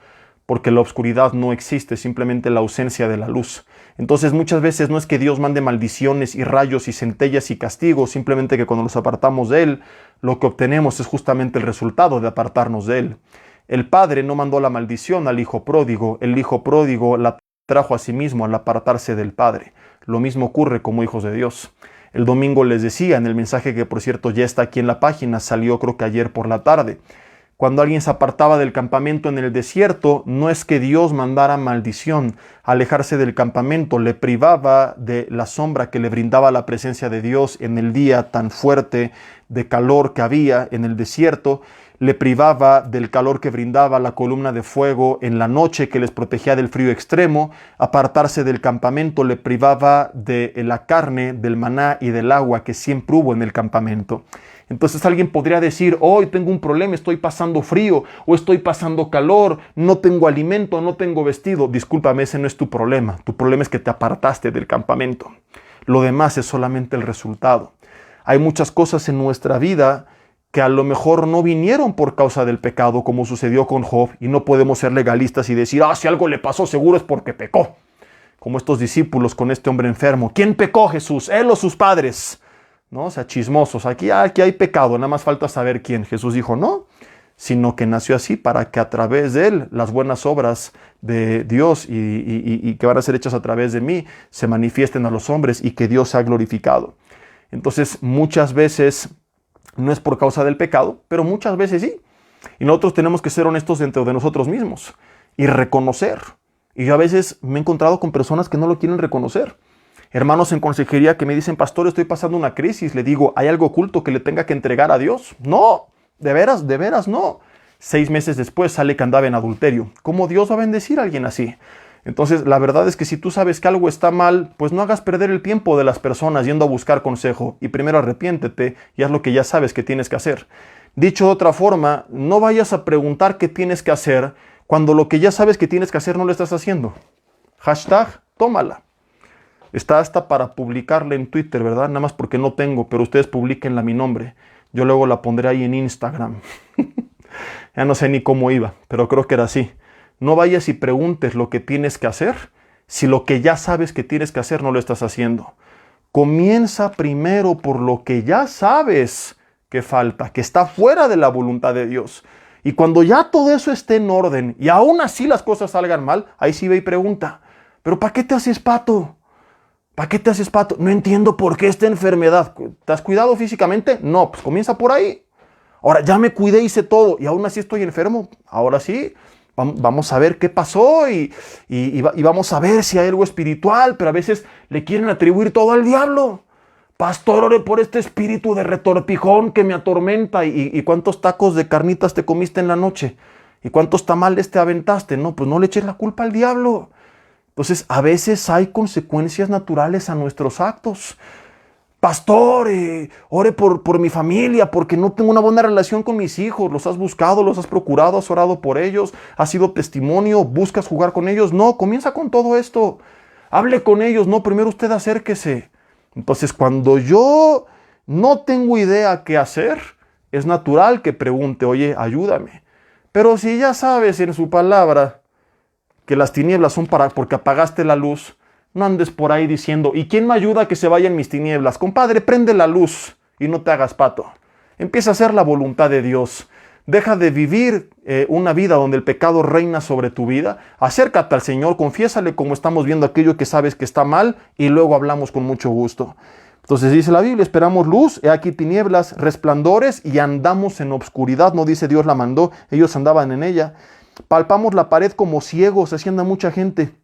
Porque la oscuridad no existe, simplemente la ausencia de la luz. Entonces muchas veces no es que Dios mande maldiciones y rayos y centellas y castigos, simplemente que cuando nos apartamos de Él, lo que obtenemos es justamente el resultado de apartarnos de Él. El Padre no mandó la maldición al Hijo Pródigo, el Hijo Pródigo la trajo a sí mismo al apartarse del Padre. Lo mismo ocurre como hijos de Dios. El domingo les decía en el mensaje que por cierto ya está aquí en la página, salió creo que ayer por la tarde. Cuando alguien se apartaba del campamento en el desierto, no es que Dios mandara maldición. Alejarse del campamento le privaba de la sombra que le brindaba la presencia de Dios en el día tan fuerte de calor que había en el desierto. Le privaba del calor que brindaba la columna de fuego en la noche que les protegía del frío extremo. Apartarse del campamento le privaba de la carne, del maná y del agua que siempre hubo en el campamento. Entonces alguien podría decir, hoy tengo un problema, estoy pasando frío o estoy pasando calor, no tengo alimento, no tengo vestido. Discúlpame, ese no es tu problema. Tu problema es que te apartaste del campamento. Lo demás es solamente el resultado. Hay muchas cosas en nuestra vida que a lo mejor no vinieron por causa del pecado, como sucedió con Job, y no podemos ser legalistas y decir, si algo le pasó seguro es porque pecó. Como estos discípulos con este hombre enfermo. ¿Quién pecó, Jesús? ¿Él o sus padres? ¿No? O sea, chismosos. Aquí hay pecado, nada más falta saber quién. Jesús dijo, no, sino que nació así para que a través de él las buenas obras de Dios y que van a ser hechas a través de mí se manifiesten a los hombres y que Dios sea glorificado. Entonces, muchas veces no es por causa del pecado, pero muchas veces sí. Y nosotros tenemos que ser honestos dentro de nosotros mismos y reconocer. Y yo a veces me he encontrado con personas que no lo quieren reconocer. Hermanos en consejería que me dicen, pastor, estoy pasando una crisis. Le digo, ¿hay algo oculto que le tenga que entregar a Dios? No, de veras no. 6 meses después sale que andaba en adulterio. ¿Cómo Dios va a bendecir a alguien así? Entonces, la verdad es que si tú sabes que algo está mal, pues no hagas perder el tiempo de las personas yendo a buscar consejo. Y primero arrepiéntete y haz lo que ya sabes que tienes que hacer. Dicho de otra forma, no vayas a preguntar qué tienes que hacer cuando lo que ya sabes que tienes que hacer no lo estás haciendo. Hashtag, tómala. Está hasta para publicarla en Twitter, ¿verdad? Nada más porque no tengo, pero ustedes publiquenla a mi nombre. Yo luego la pondré ahí en Instagram. Ya no sé ni cómo iba, pero creo que era así. No vayas y preguntes lo que tienes que hacer si lo que ya sabes que tienes que hacer no lo estás haciendo. Comienza primero por lo que ya sabes que falta, que está fuera de la voluntad de Dios. Y cuando ya todo eso esté en orden y aún así las cosas salgan mal, ahí sí ve y pregunta, ¿pero para qué te haces pato? ¿Para qué te haces pato? No entiendo por qué esta enfermedad. ¿Te has cuidado físicamente? No, pues comienza por ahí. Ahora ya me cuidé, hice todo y aún así estoy enfermo. Ahora sí, vamos a ver qué pasó y vamos a ver si hay algo espiritual, pero a veces le quieren atribuir todo al diablo. Pastor, ore por este espíritu de retortijón que me atormenta. ¿Y cuántos tacos de carnitas te comiste en la noche? ¿Y cuántos tamales te aventaste? No, pues no le eches la culpa al diablo. Entonces, a veces hay consecuencias naturales a nuestros actos. Pastor, ore por mi familia, porque no tengo una buena relación con mis hijos. ¿Los has buscado, los has procurado, has orado por ellos? ¿Has sido testimonio? ¿Buscas jugar con ellos? No, comienza con todo esto. Hable con ellos, no, primero usted acérquese. Entonces, cuando yo no tengo idea qué hacer, es natural que pregunte, oye, ayúdame. Pero si ya sabes en su palabra que las tinieblas son porque apagaste la luz, no andes por ahí diciendo, ¿y quién me ayuda a que se vayan mis tinieblas? Compadre, prende la luz y no te hagas pato. Empieza a hacer la voluntad de Dios. Deja de vivir una vida donde el pecado reina sobre tu vida. Acércate al Señor, confiésale como estamos viendo aquello que sabes que está mal y luego hablamos con mucho gusto. Entonces dice la Biblia, esperamos luz, he aquí tinieblas, resplandores y andamos en obscuridad. No dice Dios la mandó, ellos andaban en ella. Palpamos la pared como ciegos, así anda mucha gente.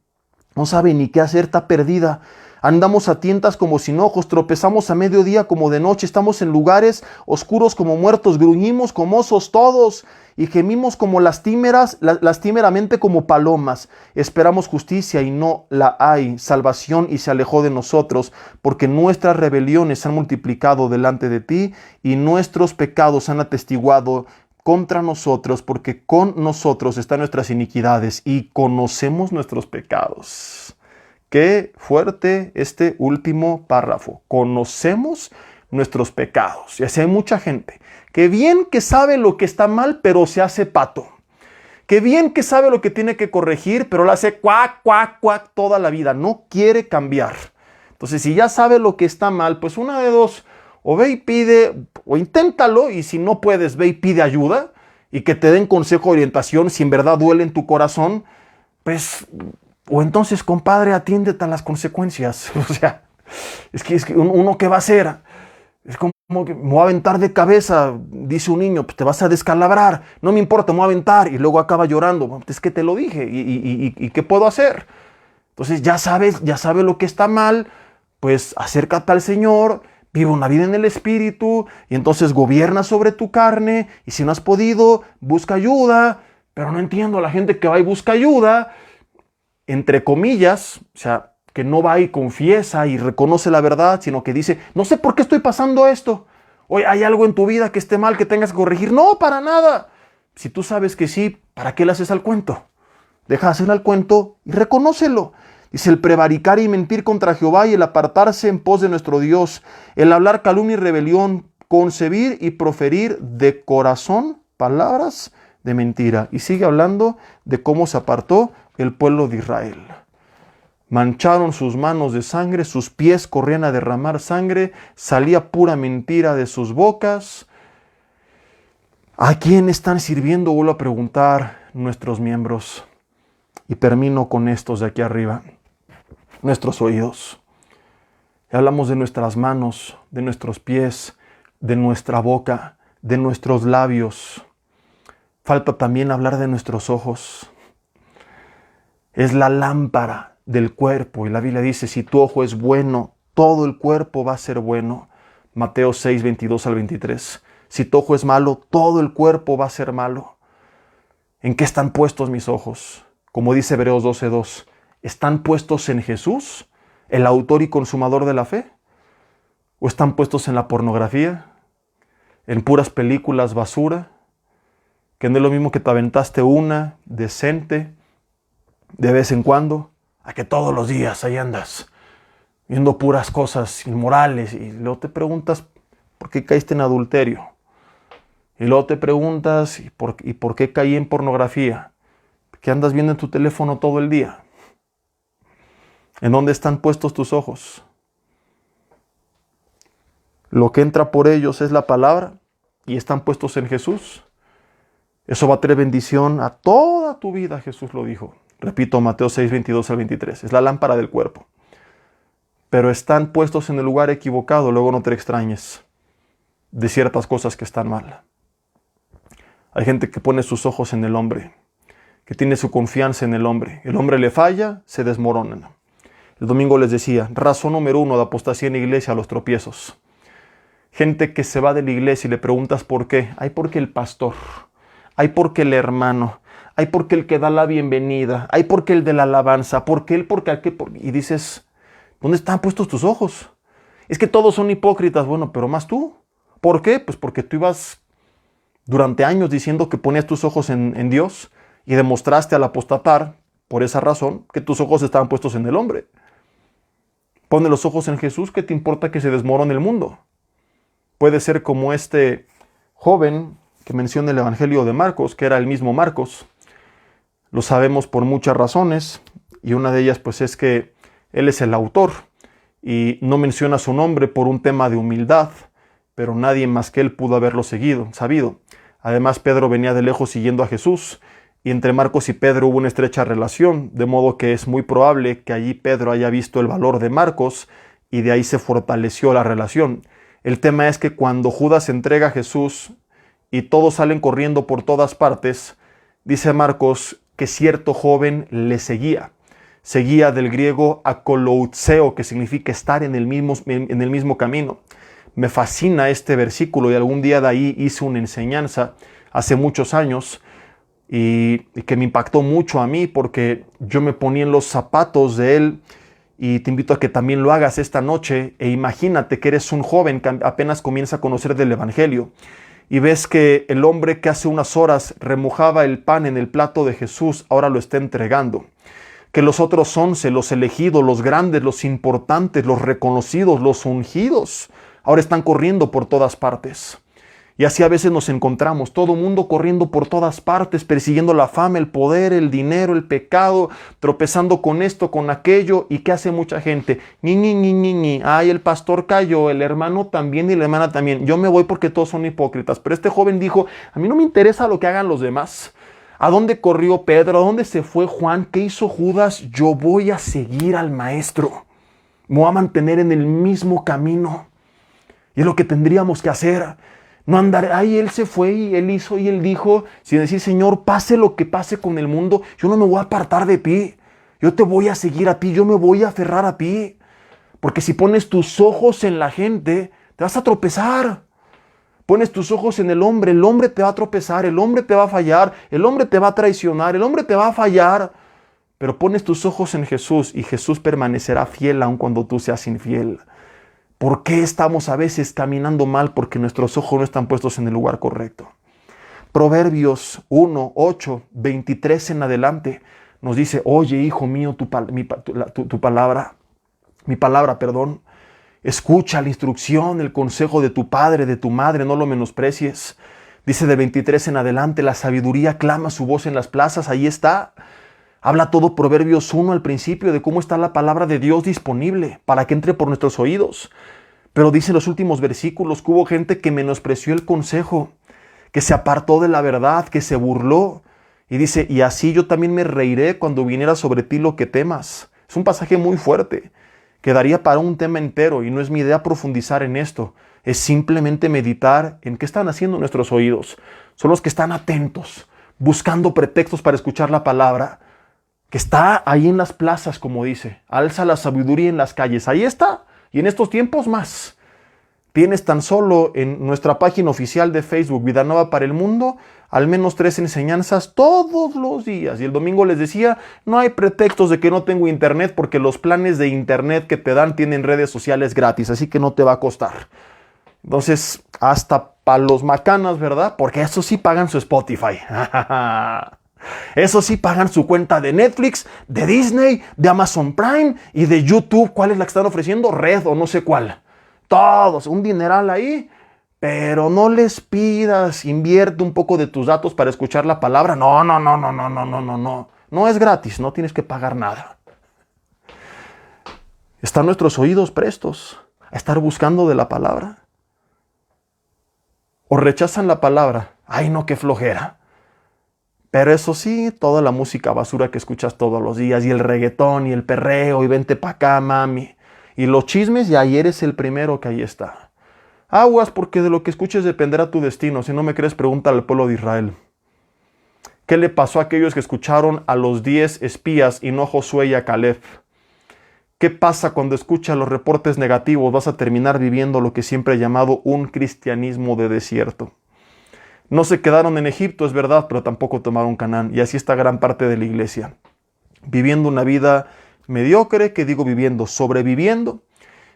No sabe ni qué hacer, está perdida. Andamos a tientas como sin ojos, tropezamos a mediodía como de noche, estamos en lugares oscuros como muertos, gruñimos como osos todos y gemimos como lastimeramente como palomas. Esperamos justicia y no la hay, salvación y se alejó de nosotros, porque nuestras rebeliones se han multiplicado delante de ti y nuestros pecados han atestiguado contra nosotros, porque con nosotros están nuestras iniquidades y conocemos nuestros pecados. Qué fuerte este último párrafo. Conocemos nuestros pecados. Y así hay mucha gente que bien que sabe lo que está mal, pero se hace pato. Que bien que sabe lo que tiene que corregir, pero lo hace cuac, cuac, cuac toda la vida. No quiere cambiar. Entonces, si ya sabe lo que está mal, pues una de dos, o ve y pide, o inténtalo, y si no puedes, ve y pide ayuda, y que te den consejo, orientación, si en verdad duele en tu corazón, pues, o entonces, compadre, atiéndete a las consecuencias. O sea, es que uno, ¿qué va a hacer? Es como que me voy a aventar de cabeza, dice un niño, pues te vas a descalabrar, no me importa, me voy a aventar, y luego acaba llorando, es que te lo dije, ¿y qué puedo hacer? Entonces ya sabes lo que está mal, pues acércate al Señor, vive una vida en el Espíritu, y entonces gobierna sobre tu carne, y si no has podido, busca ayuda. Pero no entiendo a la gente que va y busca ayuda, entre comillas, o sea, que no va y confiesa y reconoce la verdad, sino que dice, no sé por qué estoy pasando esto. Oye, ¿hay algo en tu vida que esté mal, que tengas que corregir? No, para nada. Si tú sabes que sí, ¿para qué le haces al cuento? Deja de hacerle al cuento y reconócelo. Dice, el prevaricar y mentir contra Jehová y el apartarse en pos de nuestro Dios, el hablar calumnia y rebelión, concebir y proferir de corazón palabras de mentira. Y sigue hablando de cómo se apartó el pueblo de Israel. Mancharon sus manos de sangre, sus pies corrían a derramar sangre, salía pura mentira de sus bocas. ¿A quién están sirviendo? Vuelvo a preguntar nuestros miembros. Y termino con estos de aquí arriba. Nuestros oídos. Hablamos de nuestras manos, de nuestros pies, de nuestra boca, de nuestros labios. Falta también hablar de nuestros ojos. Es la lámpara del cuerpo. Y la Biblia dice, si tu ojo es bueno, todo el cuerpo va a ser bueno. Mateo 6, 22 al 23. Si tu ojo es malo, todo el cuerpo va a ser malo. ¿En qué están puestos mis ojos? Como dice Hebreos 12:2. ¿Están puestos en Jesús, el autor y consumador de la fe? ¿O están puestos en la pornografía? ¿En puras películas basura? Que no es lo mismo que te aventaste una decente de vez en cuando, a que todos los días ahí andas viendo puras cosas inmorales y luego te preguntas por qué caíste en adulterio. Y luego te preguntas ¿y por qué caí en pornografía? ¿Qué andas viendo en tu teléfono todo el día? ¿En dónde están puestos tus ojos? Lo que entra por ellos es la palabra y están puestos en Jesús. Eso va a traer bendición a toda tu vida, Jesús lo dijo. Repito, Mateo 6, 22 al 23. Es la lámpara del cuerpo. Pero están puestos en el lugar equivocado, luego no te extrañes de ciertas cosas que están mal. Hay gente que pone sus ojos en el hombre, que tiene su confianza en el hombre. El hombre le falla, se desmoronan. El domingo les decía, razón número 1 de apostasía en la iglesia, los tropiezos. Gente que se va de la iglesia y le preguntas por qué. Ay, porque el pastor. Ay, porque el hermano. Ay, porque el que da la bienvenida. Ay, porque el de la alabanza. ¿Por qué él? ¿Por qué aquel? Y dices, ¿dónde están puestos tus ojos? Es que todos son hipócritas. Bueno, pero más tú. ¿Por qué? Pues porque tú ibas durante años diciendo que ponías tus ojos en Dios y demostraste al apostatar, por esa razón, que tus ojos estaban puestos en el hombre. Pone los ojos en Jesús, ¿qué te importa que se desmorone el mundo? Puede ser como este joven que menciona el Evangelio de Marcos, que era el mismo Marcos. Lo sabemos por muchas razones, y una de ellas pues es que él es el autor, y no menciona su nombre por un tema de humildad, pero nadie más que él pudo haberlo sabido. Además, Pedro venía de lejos siguiendo a Jesús, y entre Marcos y Pedro hubo una estrecha relación, de modo que es muy probable que allí Pedro haya visto el valor de Marcos, y de ahí se fortaleció la relación. El tema es que cuando Judas entrega a Jesús y todos salen corriendo por todas partes, dice Marcos que cierto joven le seguía. Seguía del griego akoloutseo, que significa estar en el mismo camino. Me fascina este versículo y algún día de ahí hice una enseñanza hace muchos años y que me impactó mucho a mí porque yo me ponía en los zapatos de él. Y te invito a que también lo hagas esta noche e imagínate que eres un joven que apenas comienza a conocer del Evangelio y ves que el hombre que hace unas horas remojaba el pan en el plato de Jesús ahora lo está entregando. Que los otros 11, los elegidos, los grandes, los importantes, los reconocidos, los ungidos, ahora están corriendo por todas partes. Y así a veces nos encontramos, todo mundo corriendo por todas partes, persiguiendo la fama, el poder, el dinero, el pecado, tropezando con esto, con aquello. ¿Y qué hace mucha gente? Ni. Ay, el pastor cayó, el hermano también y la hermana también. Yo me voy porque todos son hipócritas. Pero este joven dijo, a mí no me interesa lo que hagan los demás. ¿A dónde corrió Pedro? ¿A dónde se fue Juan? ¿Qué hizo Judas? Yo voy a seguir al maestro. Me voy a mantener en el mismo camino. Y es lo que tendríamos que hacer. No andar, ay, él se fue y él hizo y él dijo, sin decir, Señor, pase lo que pase con el mundo, yo no me voy a apartar de ti, yo te voy a seguir a ti, yo me voy a aferrar a ti, porque si pones tus ojos en la gente, te vas a tropezar. Pones tus ojos en el hombre te va a tropezar, el hombre te va a fallar, el hombre te va a traicionar, el hombre te va a fallar, pero pones tus ojos en Jesús y Jesús permanecerá fiel aun cuando tú seas infiel. ¿Por qué estamos a veces caminando mal? Porque nuestros ojos no están puestos en el lugar correcto. Proverbios 1, 8, 23 en adelante nos dice, oye, hijo mío, mi palabra, escucha la instrucción, el consejo de tu padre, de tu madre, no lo menosprecies. Dice de 23 en adelante, la sabiduría clama su voz en las plazas, ahí está. Habla todo Proverbios 1 al principio de cómo está la palabra de Dios disponible para que entre por nuestros oídos. Pero dice en los últimos versículos que hubo gente que menospreció el consejo, que se apartó de la verdad, que se burló. Y dice, y así yo también me reiré cuando viniera sobre ti lo que temas. Es un pasaje muy fuerte, que daría para un tema entero y no es mi idea profundizar en esto. Es simplemente meditar en qué están haciendo nuestros oídos. Son los que están atentos, buscando pretextos para escuchar la palabra. que está ahí en las plazas, como dice. Alza la sabiduría en las calles. Ahí está. Y en estos tiempos más. Tienes tan solo en nuestra página oficial de Facebook, Vida Nueva para el Mundo, al menos 3 enseñanzas todos los días. Y el domingo les decía, no hay pretextos de que no tengo internet, porque los planes de internet que te dan tienen redes sociales gratis, así que no te va a costar. Entonces, hasta para los macanas, ¿verdad? Porque eso sí pagan su Spotify. Eso sí pagan su cuenta de Netflix, de Disney, de Amazon Prime y de YouTube. ¿Cuál es la que están ofreciendo? Red o no sé cuál. Todos, un dineral ahí, pero no les pidas, invierte un poco de tus datos para escuchar la palabra. No. No es gratis, no tienes que pagar nada. ¿Están nuestros oídos prestos a estar buscando de la palabra? ¿O rechazan la palabra? Ay, no, qué flojera. Pero eso sí, toda la música basura que escuchas todos los días, y el reggaetón, y el perreo, y vente pa' acá, mami. Y los chismes, y ayer eres el primero que ahí está. Aguas, porque de lo que escuches dependerá tu destino. Si no me crees, pregúntale al pueblo de Israel. ¿Qué le pasó a aquellos que escucharon a los 10 espías y no a Josué y a Caleb? ¿Qué pasa cuando escuchas los reportes negativos? Vas a terminar viviendo lo que siempre he llamado un cristianismo de desierto. No se quedaron en Egipto, es verdad, pero tampoco tomaron Canaán. Y así está gran parte de la iglesia. Viviendo una vida mediocre, que digo viviendo, sobreviviendo,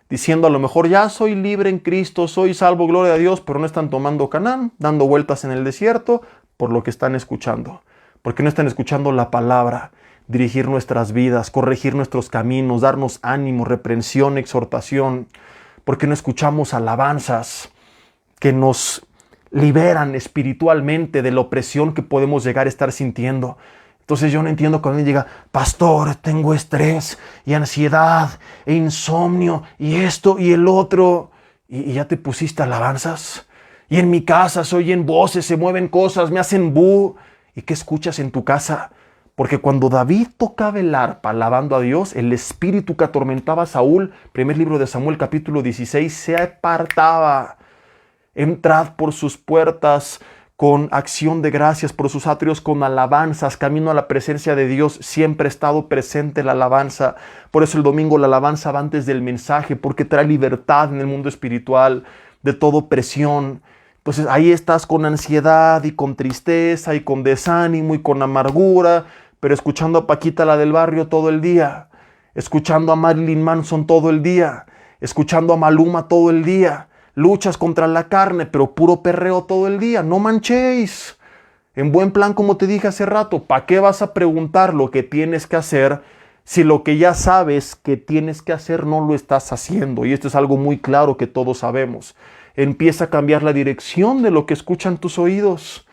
diciendo a lo mejor ya soy libre en Cristo, soy salvo, gloria a Dios, pero no están tomando Canaán, dando vueltas en el desierto por lo que están escuchando. Porque no están escuchando la palabra, dirigir nuestras vidas, corregir nuestros caminos, darnos ánimo, reprensión, exhortación. Porque no escuchamos alabanzas que nos liberan espiritualmente de la opresión que podemos llegar a estar sintiendo. Entonces yo no entiendo cuando alguien llega, pastor, tengo estrés y ansiedad e insomnio y esto y el otro. Y ya te pusiste alabanzas. Y en mi casa se oyen voces, se mueven cosas, me hacen bu. ¿Y qué escuchas en tu casa? Porque cuando David tocaba el arpa alabando a Dios, el espíritu que atormentaba a Saúl, primer libro de Samuel capítulo 16, se apartaba. Entrad por sus puertas con acción de gracias, por sus atrios con alabanzas, camino a la presencia de Dios. Siempre ha estado presente la alabanza. Por eso el domingo la alabanza va antes del mensaje, porque trae libertad en el mundo espiritual de toda opresión. Entonces ahí estás con ansiedad y con tristeza y con desánimo y con amargura, pero escuchando a Paquita, la del barrio, todo el día, escuchando a Marilyn Manson todo el día, escuchando a Maluma todo el día. Luchas contra la carne, pero puro perreo todo el día. No manchéis. En buen plan, como te dije hace rato, ¿para qué vas a preguntar lo que tienes que hacer si lo que ya sabes que tienes que hacer no lo estás haciendo? Y esto es algo muy claro que todos sabemos. Empieza a cambiar la dirección de lo que escuchan tus oídos.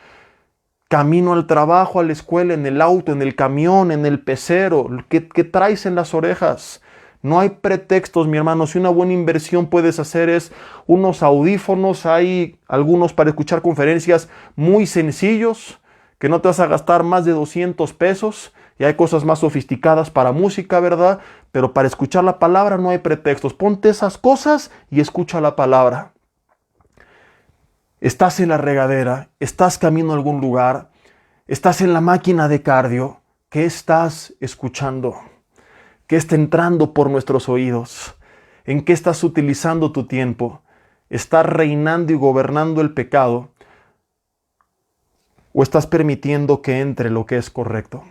Camino al trabajo, a la escuela, en el auto, en el camión, en el pecero. ¿Qué traes en las orejas? No hay pretextos, mi hermano. Si una buena inversión puedes hacer es unos audífonos. Hay algunos para escuchar conferencias muy sencillos, que no te vas a gastar más de 200 pesos. Y hay cosas más sofisticadas para música, ¿verdad? Pero para escuchar la palabra no hay pretextos. Ponte esas cosas y escucha la palabra. Estás en la regadera, estás camino a algún lugar, estás en la máquina de cardio. ¿Qué estás escuchando? ¿Qué está entrando por nuestros oídos? ¿En qué estás utilizando tu tiempo? ¿Estás reinando y gobernando el pecado? ¿O estás permitiendo que entre lo que es correcto?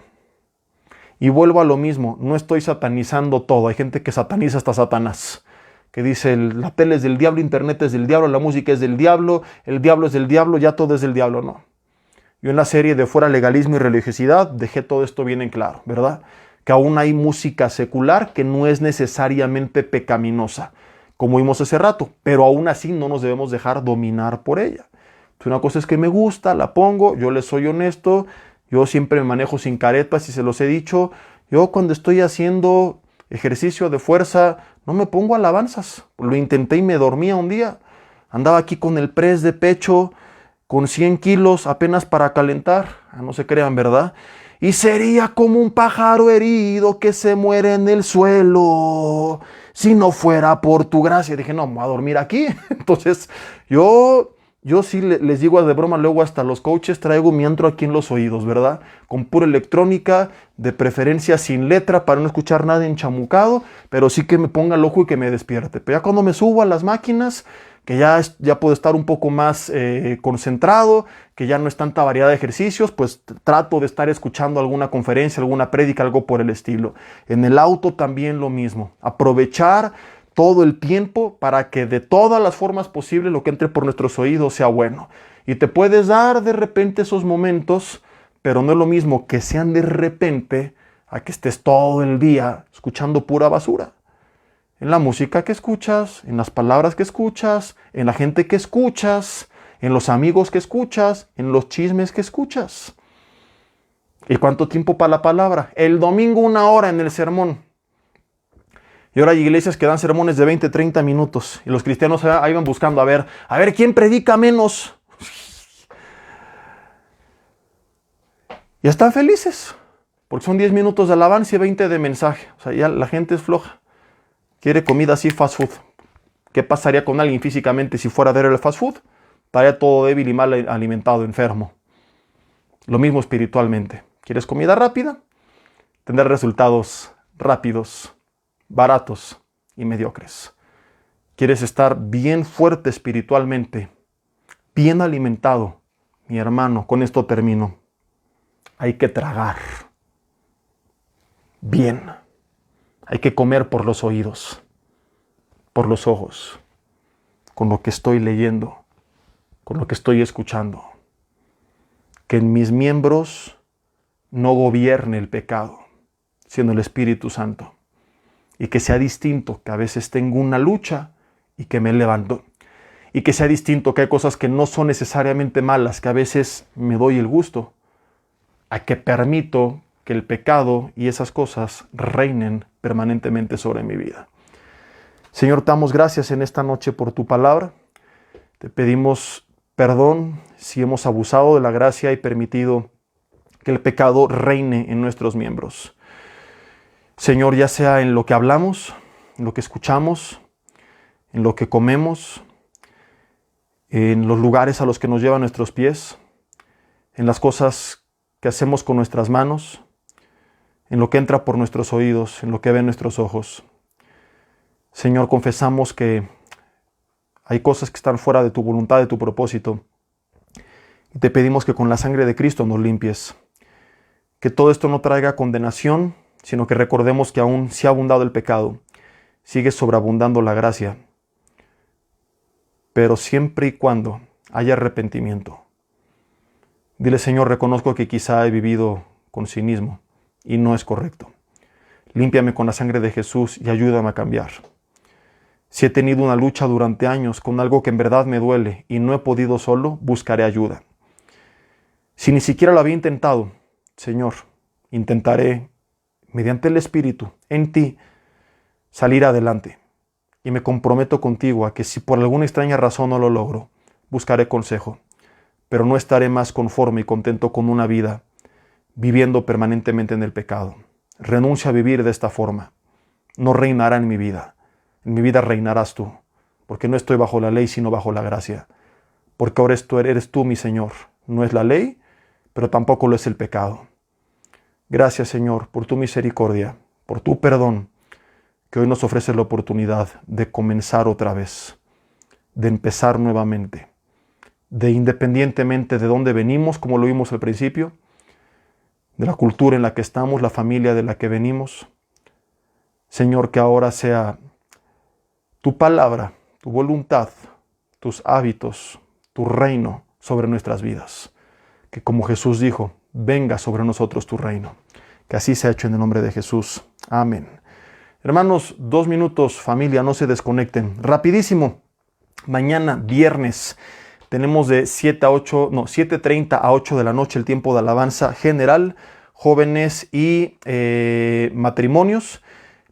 Y vuelvo a lo mismo, no estoy satanizando todo. Hay gente que sataniza hasta Satanás, que dice la tele es del diablo, internet es del diablo, la música es del diablo, el diablo es del diablo, ya todo es del diablo. No. Yo en la serie de Fuera Legalismo y Religiosidad dejé todo esto bien en claro, ¿verdad? Que aún hay música secular que no es necesariamente pecaminosa, como vimos hace rato, pero aún así no nos debemos dejar dominar por ella. Entonces, una cosa es que me gusta, la pongo, yo les soy honesto, yo siempre me manejo sin caretas y se los he dicho. Yo cuando estoy haciendo ejercicio de fuerza no me pongo alabanzas. Lo intenté y me dormía un día. Andaba aquí con el press de pecho, con 100 kilos apenas para calentar. No se crean, ¿verdad? Y sería como un pájaro herido que se muere en el suelo, si no fuera por tu gracia. Dije, no, me voy a dormir aquí. Entonces, yo Yo sí les digo de broma, luego hasta los coaches traigo mi antro aquí en los oídos, ¿verdad? Con pura electrónica, de preferencia sin letra para no escuchar nada enchamucado, pero sí que me ponga el ojo y que me despierte. Pero ya cuando me subo a las máquinas, que ya puedo estar un poco más concentrado, que ya no es tanta variedad de ejercicios, pues trato de estar escuchando alguna conferencia, alguna prédica, algo por el estilo. En el auto también lo mismo. Aprovechar todo el tiempo para que de todas las formas posibles lo que entre por nuestros oídos sea bueno. Y te puedes dar de repente esos momentos, pero no es lo mismo que sean de repente a que estés todo el día escuchando pura basura. En la música que escuchas, en las palabras que escuchas, en la gente que escuchas, en los amigos que escuchas, en los chismes que escuchas. ¿Y cuánto tiempo para la palabra? El domingo 1 hora en el sermón. Y ahora hay iglesias que dan sermones de 20, 30 minutos. Y los cristianos ahí van buscando a ver quién predica menos. Y están felices. Porque son 10 minutos de alabanza y 20 de mensaje. O sea, ya la gente es floja. Quiere comida así fast food. ¿Qué pasaría con alguien físicamente si fuera a ver el fast food? Estaría todo débil y mal alimentado, enfermo. Lo mismo espiritualmente. ¿Quieres comida rápida? Tener resultados rápidos, baratos y mediocres. ¿Quieres estar bien fuerte espiritualmente? Bien alimentado. Mi hermano, con esto termino. Hay que tragar. Bien. Hay que comer por los oídos, por los ojos, con lo que estoy leyendo, con lo que estoy escuchando. Que en mis miembros no gobierne el pecado, sino el Espíritu Santo. Y que sea distinto, que a veces tengo una lucha y que me levanto. Y que sea distinto, que hay cosas que no son necesariamente malas, que a veces me doy el gusto, a que permito que el pecado y esas cosas reinen permanentemente sobre mi vida. Señor, te damos gracias en esta noche por tu palabra. Te pedimos perdón si hemos abusado de la gracia y permitido que el pecado reine en nuestros miembros. Señor, ya sea en lo que hablamos, en lo que escuchamos, en lo que comemos, en los lugares a los que nos llevan nuestros pies, en las cosas que hacemos con nuestras manos, en lo que entra por nuestros oídos, en lo que ven nuestros ojos. Señor, confesamos que hay cosas que están fuera de tu voluntad, de tu propósito. Y te pedimos que con la sangre de Cristo nos limpies. Que todo esto no traiga condenación, sino que recordemos que aún si ha abundado el pecado, sigue sobreabundando la gracia. Pero siempre y cuando haya arrepentimiento. Dile, Señor, reconozco que quizá he vivido con cinismo y no es correcto. Límpiame con la sangre de Jesús y ayúdame a cambiar. Si he tenido una lucha durante años con algo que en verdad me duele y no he podido solo, buscaré ayuda. Si ni siquiera lo había intentado, Señor, intentaré, mediante el Espíritu, en ti, salir adelante. Y me comprometo contigo a que si por alguna extraña razón no lo logro, buscaré consejo. Pero no estaré más conforme y contento con una vida viviendo permanentemente en el pecado. Renuncio a vivir de esta forma. No reinará en mi vida. En mi vida reinarás tú, porque no estoy bajo la ley, sino bajo la gracia. Porque ahora eres tú, mi Señor. No es la ley, pero tampoco lo es el pecado. Gracias, Señor, por tu misericordia, por tu perdón, que hoy nos ofrece la oportunidad de comenzar otra vez, de empezar nuevamente, de independientemente de dónde venimos, como lo vimos al principio, de la cultura en la que estamos, la familia de la que venimos. Señor, que ahora sea tu palabra, tu voluntad, tus hábitos, tu reino sobre nuestras vidas. Que como Jesús dijo, venga sobre nosotros tu reino. Que así sea hecho en el nombre de Jesús. Amén. Hermanos, 2 minutos, familia, no se desconecten. Rapidísimo. Mañana, viernes, tenemos de 7:30 a 8 de la noche el tiempo de alabanza general, jóvenes y matrimonios.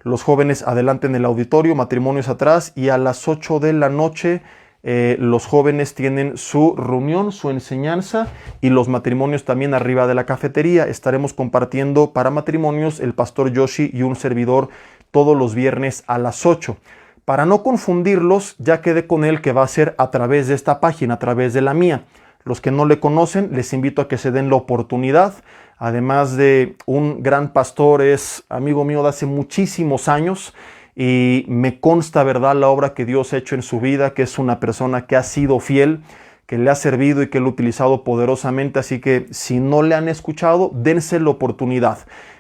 Los jóvenes adelante en el auditorio, matrimonios atrás, y a las 8 de la noche los jóvenes tienen su reunión, su enseñanza, y los matrimonios también arriba de la cafetería. Estaremos compartiendo para matrimonios el pastor Yoshi y un servidor todos los viernes a las 8. Para no confundirlos, ya quedé con él que va a ser a través de esta página, a través de la mía. Los que no le conocen, les invito a que se den la oportunidad. Además de un gran pastor, es amigo mío de hace muchísimos años y me consta, ¿verdad?, la obra que Dios ha hecho en su vida, que es una persona que ha sido fiel, que le ha servido y que lo ha utilizado poderosamente. Así que si no le han escuchado, dense la oportunidad.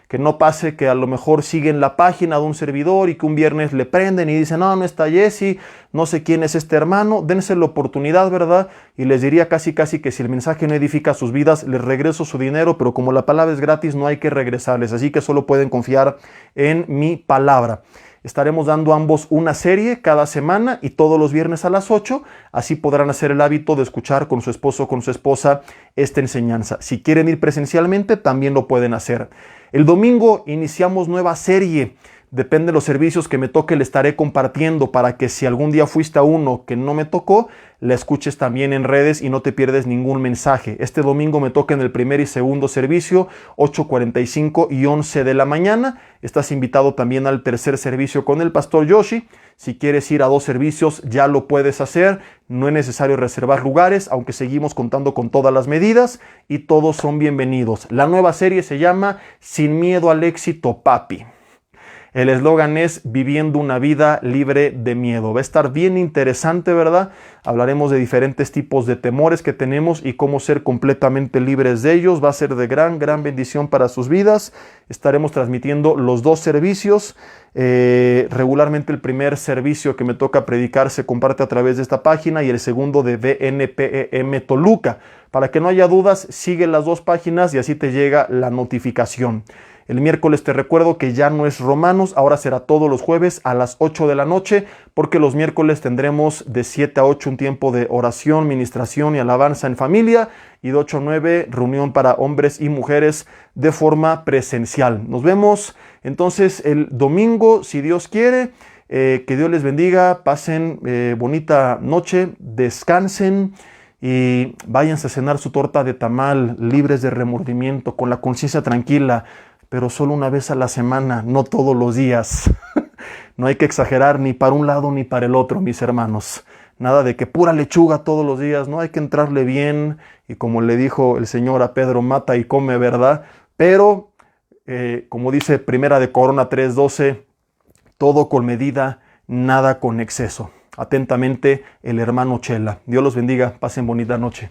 Que no pase que a lo mejor siguen la página de un servidor y que un viernes le prenden y dicen, no, no está Jesse, no sé quién es este hermano. Dense la oportunidad, ¿verdad? Y les diría casi que si el mensaje no edifica sus vidas, les regreso su dinero, pero como la palabra es gratis, no hay que regresarles. Así que solo pueden confiar en mi palabra. Estaremos dando ambos una serie cada semana y todos los viernes a las 8. Así podrán hacer el hábito de escuchar con su esposo o con su esposa esta enseñanza. Si quieren ir presencialmente, también lo pueden hacer. El domingo iniciamos nueva serie. Depende de los servicios que me toque, le estaré compartiendo para que si algún día fuiste a uno que no me tocó, la escuches también en redes y no te pierdes ningún mensaje. Este domingo me toca en el primer y segundo servicio, 8:45 y 11 de la mañana. Estás invitado también al tercer servicio con el pastor Yoshi. Si quieres ir a 2 servicios, ya lo puedes hacer. No es necesario reservar lugares, aunque seguimos contando con todas las medidas y todos son bienvenidos. La nueva serie se llama Sin miedo al éxito, papi. El eslogan es Viviendo una vida libre de miedo. Va a estar bien interesante, ¿verdad? Hablaremos de diferentes tipos de temores que tenemos y cómo ser completamente libres de ellos. Va a ser de gran bendición para sus vidas. Estaremos transmitiendo los 2 servicios. Regularmente el primer servicio que me toca predicar se comparte a través de esta página y el segundo de BNPEM Toluca. Para que no haya dudas, sigue las 2 páginas y así te llega la notificación. El miércoles te recuerdo que ya no es Romanos, ahora será todos los jueves a las 8 de la noche, porque los miércoles tendremos de 7 a 8 un tiempo de oración, ministración y alabanza en familia, y de 8 a 9 reunión para hombres y mujeres de forma presencial. Nos vemos entonces el domingo, si Dios quiere. Que Dios les bendiga, pasen bonita noche, descansen y váyanse a cenar su torta de tamal, libres de remordimiento, con la conciencia tranquila, pero solo una vez a la semana, no todos los días. No hay que exagerar ni para un lado ni para el otro, mis hermanos. Nada de que pura lechuga todos los días, no hay que entrarle bien. Y como le dijo el Señor a Pedro, mata y come, ¿verdad? Pero, como dice Primera de Corona 3:12, todo con medida, nada con exceso. Atentamente, el hermano Chela. Dios los bendiga, pasen bonita noche.